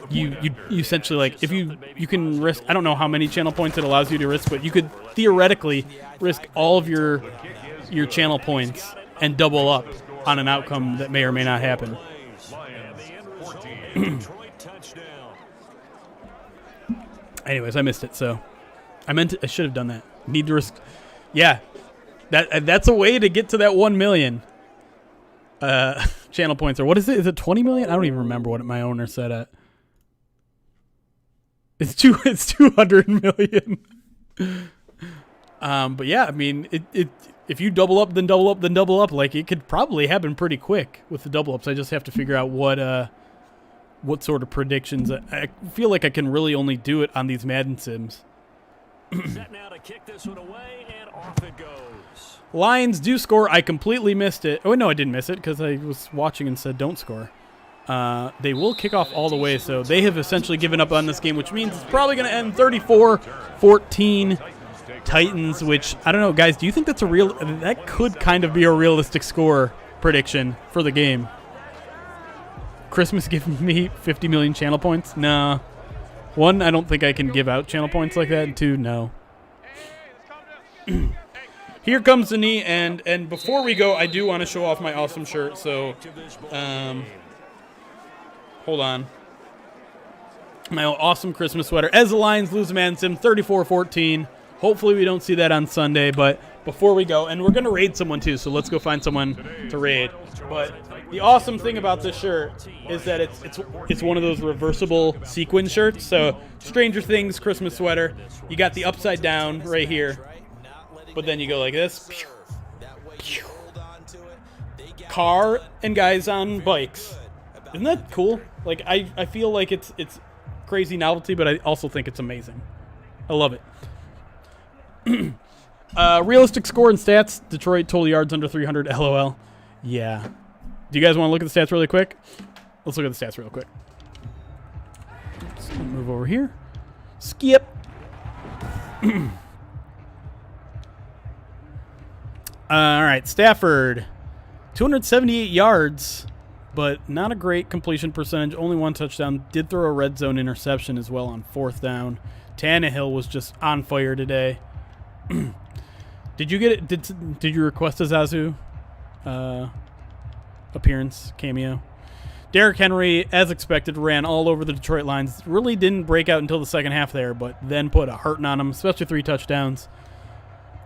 you essentially, like, if you can risk, I don't know how many channel points it allows you to risk, but you could theoretically risk all of your channel points and double up on an outcome that may or may not happen. Anyways, I missed it, so I should have done that. Need to risk. Yeah, that's a way to get to that 1 million channel points. Or what is it? Is it 20 million? I don't even remember what my owner said at. It's 200 million. But yeah, I mean, if you double up, then double up, then double up, like, it could probably happen pretty quick with the double ups. I just have to figure out what sort of predictions. I feel like I can really only do it on these Madden Sims.
Set now to kick this one away, and off it goes.
Lions do score. I completely missed it. Oh, no, I didn't miss it because I was watching and said don't score. They will kick off all the way, so they have essentially given up on this game, which means it's probably going to end 34-14 Titans, which, I don't know, guys, do you think that's that could kind of be a realistic score prediction for the game? Christmas giving me 50 million channel points? Nah. One, I don't think I can give out channel points like that, and two, no. Here comes the knee, and before we go, I do want to show off my awesome shirt, so hold on. My awesome Christmas sweater. As the Lions lose Madden Sim 34-14. Hopefully we don't see that on Sunday, but before we go, and we're going to raid someone too, so let's go find someone to raid. But the awesome thing about this shirt is that it's one of those reversible sequin shirts. So Stranger Things Christmas sweater. You got the upside down right here, but then you go like this. Car and guys on bikes. Isn't that cool? Like I feel like it's crazy novelty, but I also think it's amazing. I love it. Realistic score and stats. Detroit total yards under 300. LOL. Yeah. Do you guys want to look at the stats really quick? Let's look at the stats real quick. Let's move over here. Skip. All right. Stafford. 278 yards, but not a great completion percentage. Only one touchdown. Did throw a red zone interception as well on 4th down. Tannehill was just on fire today. Did you get it? Did you request a Zazu appearance cameo? Derrick Henry, as expected, ran all over the Detroit Lions. Really didn't break out until the second half there, but then put a hurting on him, especially 3 touchdowns.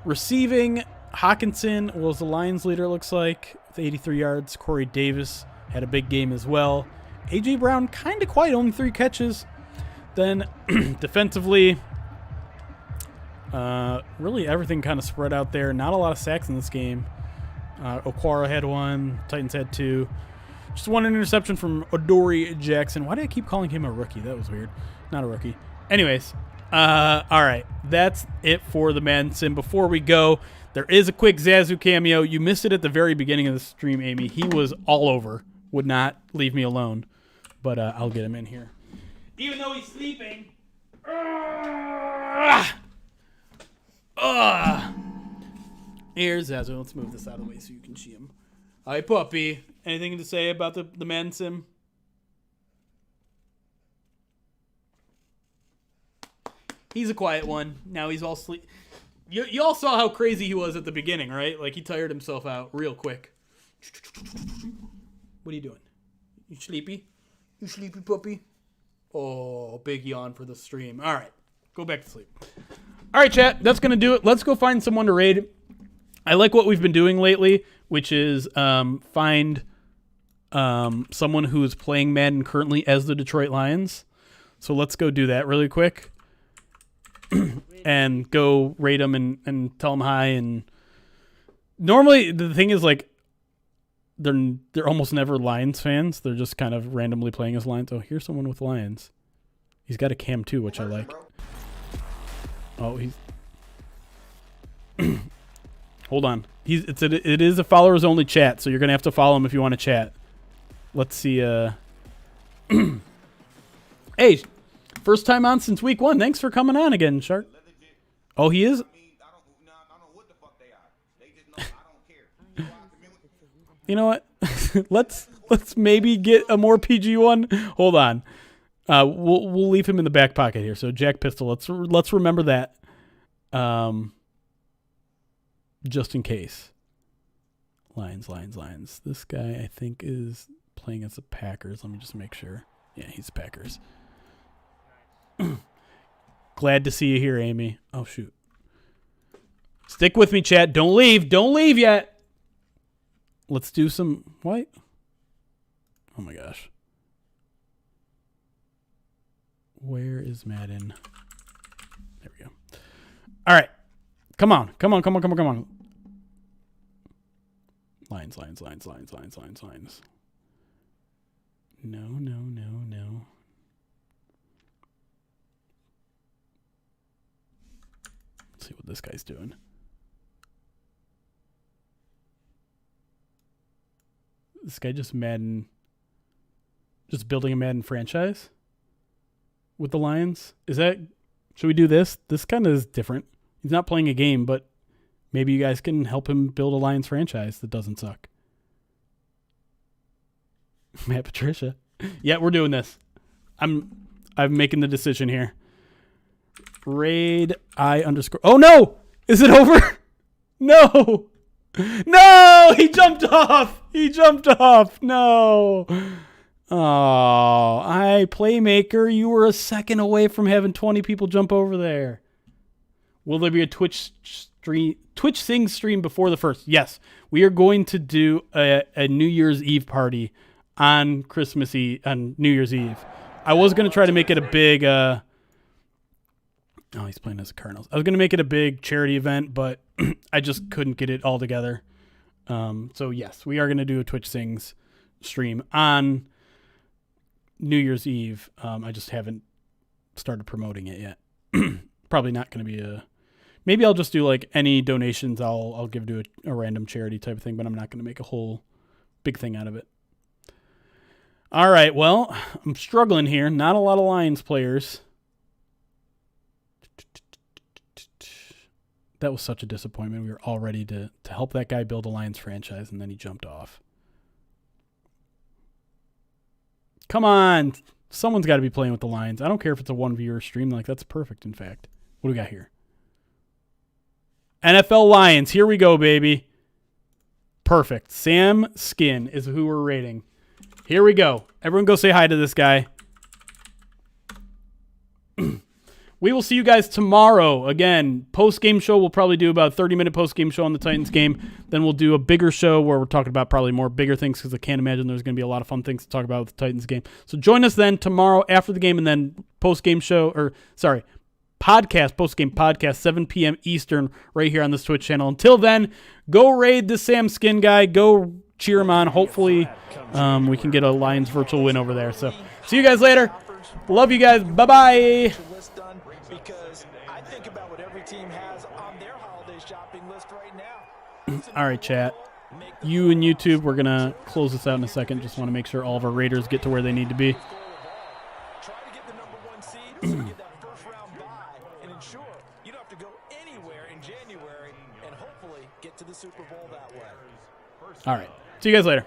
Receiving, Hawkinson was the Lions leader, it looks like, with 83 yards. Corey Davis had a big game as well. A.J. Brown, kind of quiet, only 3 catches. Then defensively, really everything kind of spread out there. Not a lot of sacks in this game. Okwara had 1. Titans had 2. Just 1 interception from Adoree Jackson. Why did I keep calling him a rookie? That was weird. Not a rookie. Anyways, all right. That's it for the Madden Sim. Before we go, there is a quick Zazu cameo. You missed it at the very beginning of the stream, Amy. He was all over. Would not leave me alone. But I'll get him in here. Even though he's sleeping. Here's Zazu. Let's move this out of the way so you can see him. Hi, puppy. Anything to say about the Madden Sim? He's a quiet one. Now he's all sleep. You all saw how crazy he was at the beginning, right? Like, he tired himself out real quick. What are you doing? You sleepy? You sleepy, puppy? Oh, big yawn for the stream. All right. Go back to sleep. All right, chat. That's going to do it. Let's go find someone to raid. I like what we've been doing lately, which is find someone who's playing Madden currently as the Detroit Lions. So let's go do that really quick. And go raid them and tell them hi. And normally, the thing is, like, they're almost never Lions fans. They're just kind of randomly playing as Lions. Oh, here's someone with Lions. He's got a cam too, which I like. Oh, he's... Hold on. It is a followers only chat, so you're gonna have to follow him if you want to chat. Let's see. Hey, first time on since week 1. Thanks for coming on again, Shark. Oh, he is. You know what? let's maybe get a more PG one. Hold on. We'll leave him in the back pocket here. So Jack Pistol. Let's remember that. Just in case. Lions. This guy I think is playing as the Packers. Let me just make sure. Yeah, he's Packers. Glad to see you here, Amy. Oh shoot. Stick with me, chat. Don't leave. Don't leave yet. Let's do some what? Oh my gosh. Where is Madden? There we go. All right. Come on. Lions. No. see what this guy's doing. This guy just building a Madden franchise with the Lions. Should we do this? This kind of is different. He's not playing a game, but maybe you guys can help him build a Lions franchise that doesn't suck. Matt Patricia. Yeah, we're doing this. I'm making the decision here. Raid I _. Oh no! Is it over? No! No! He jumped off! He jumped off! No! Oh, Playmaker, you were a second away from having 20 people jump over there. Will there be a Twitch Sing stream before the 1st? Yes. We are going to do a New Year's Eve party on on New Year's Eve. I was going to try to make it a big he's playing as the Cardinals. I was going to make it a big charity event, but I just couldn't get it all together. So yes, we are going to do a Twitch Sings stream on New Year's Eve. I just haven't started promoting it yet. Probably not going to be maybe I'll just do like any donations I'll give to a random charity type of thing, but I'm not going to make a whole big thing out of it. All right, well, I'm struggling here. Not a lot of Lions players. That was such a disappointment. We were all ready to help that guy build a Lions franchise, and then he jumped off. Come on. Someone's got to be playing with the Lions. I don't care if it's a one-viewer stream. Like, that's perfect, in fact. What do we got here? NFL Lions. Here we go, baby. Perfect. Sam Skin is who we're rating. Here we go. Everyone go say hi to this guy. We will see you guys tomorrow. Again, post-game show, we'll probably do about a 30-minute post-game show on the Titans game. Then we'll do a bigger show where we're talking about probably more bigger things because I can't imagine there's going to be a lot of fun things to talk about with the Titans game. So join us then tomorrow after the game and then post-game show, post-game podcast, 7 p.m. Eastern right here on this Twitch channel. Until then, go raid this Sam Skin guy. Go cheer him on. Hopefully we can get a Lions virtual win over there. So see you guys later. Love you guys. Bye-bye.
Because I think about what every team has on their holiday shopping list right now.
All right, chat. You and YouTube, we're going to close this out in a second. Just want to make sure all of our Raiders get to where they need to be.
Try to get the #1 seed so you get that first round bye and ensure you don't have to go anywhere in January and hopefully get to the Super Bowl that way.
All right. See you guys later.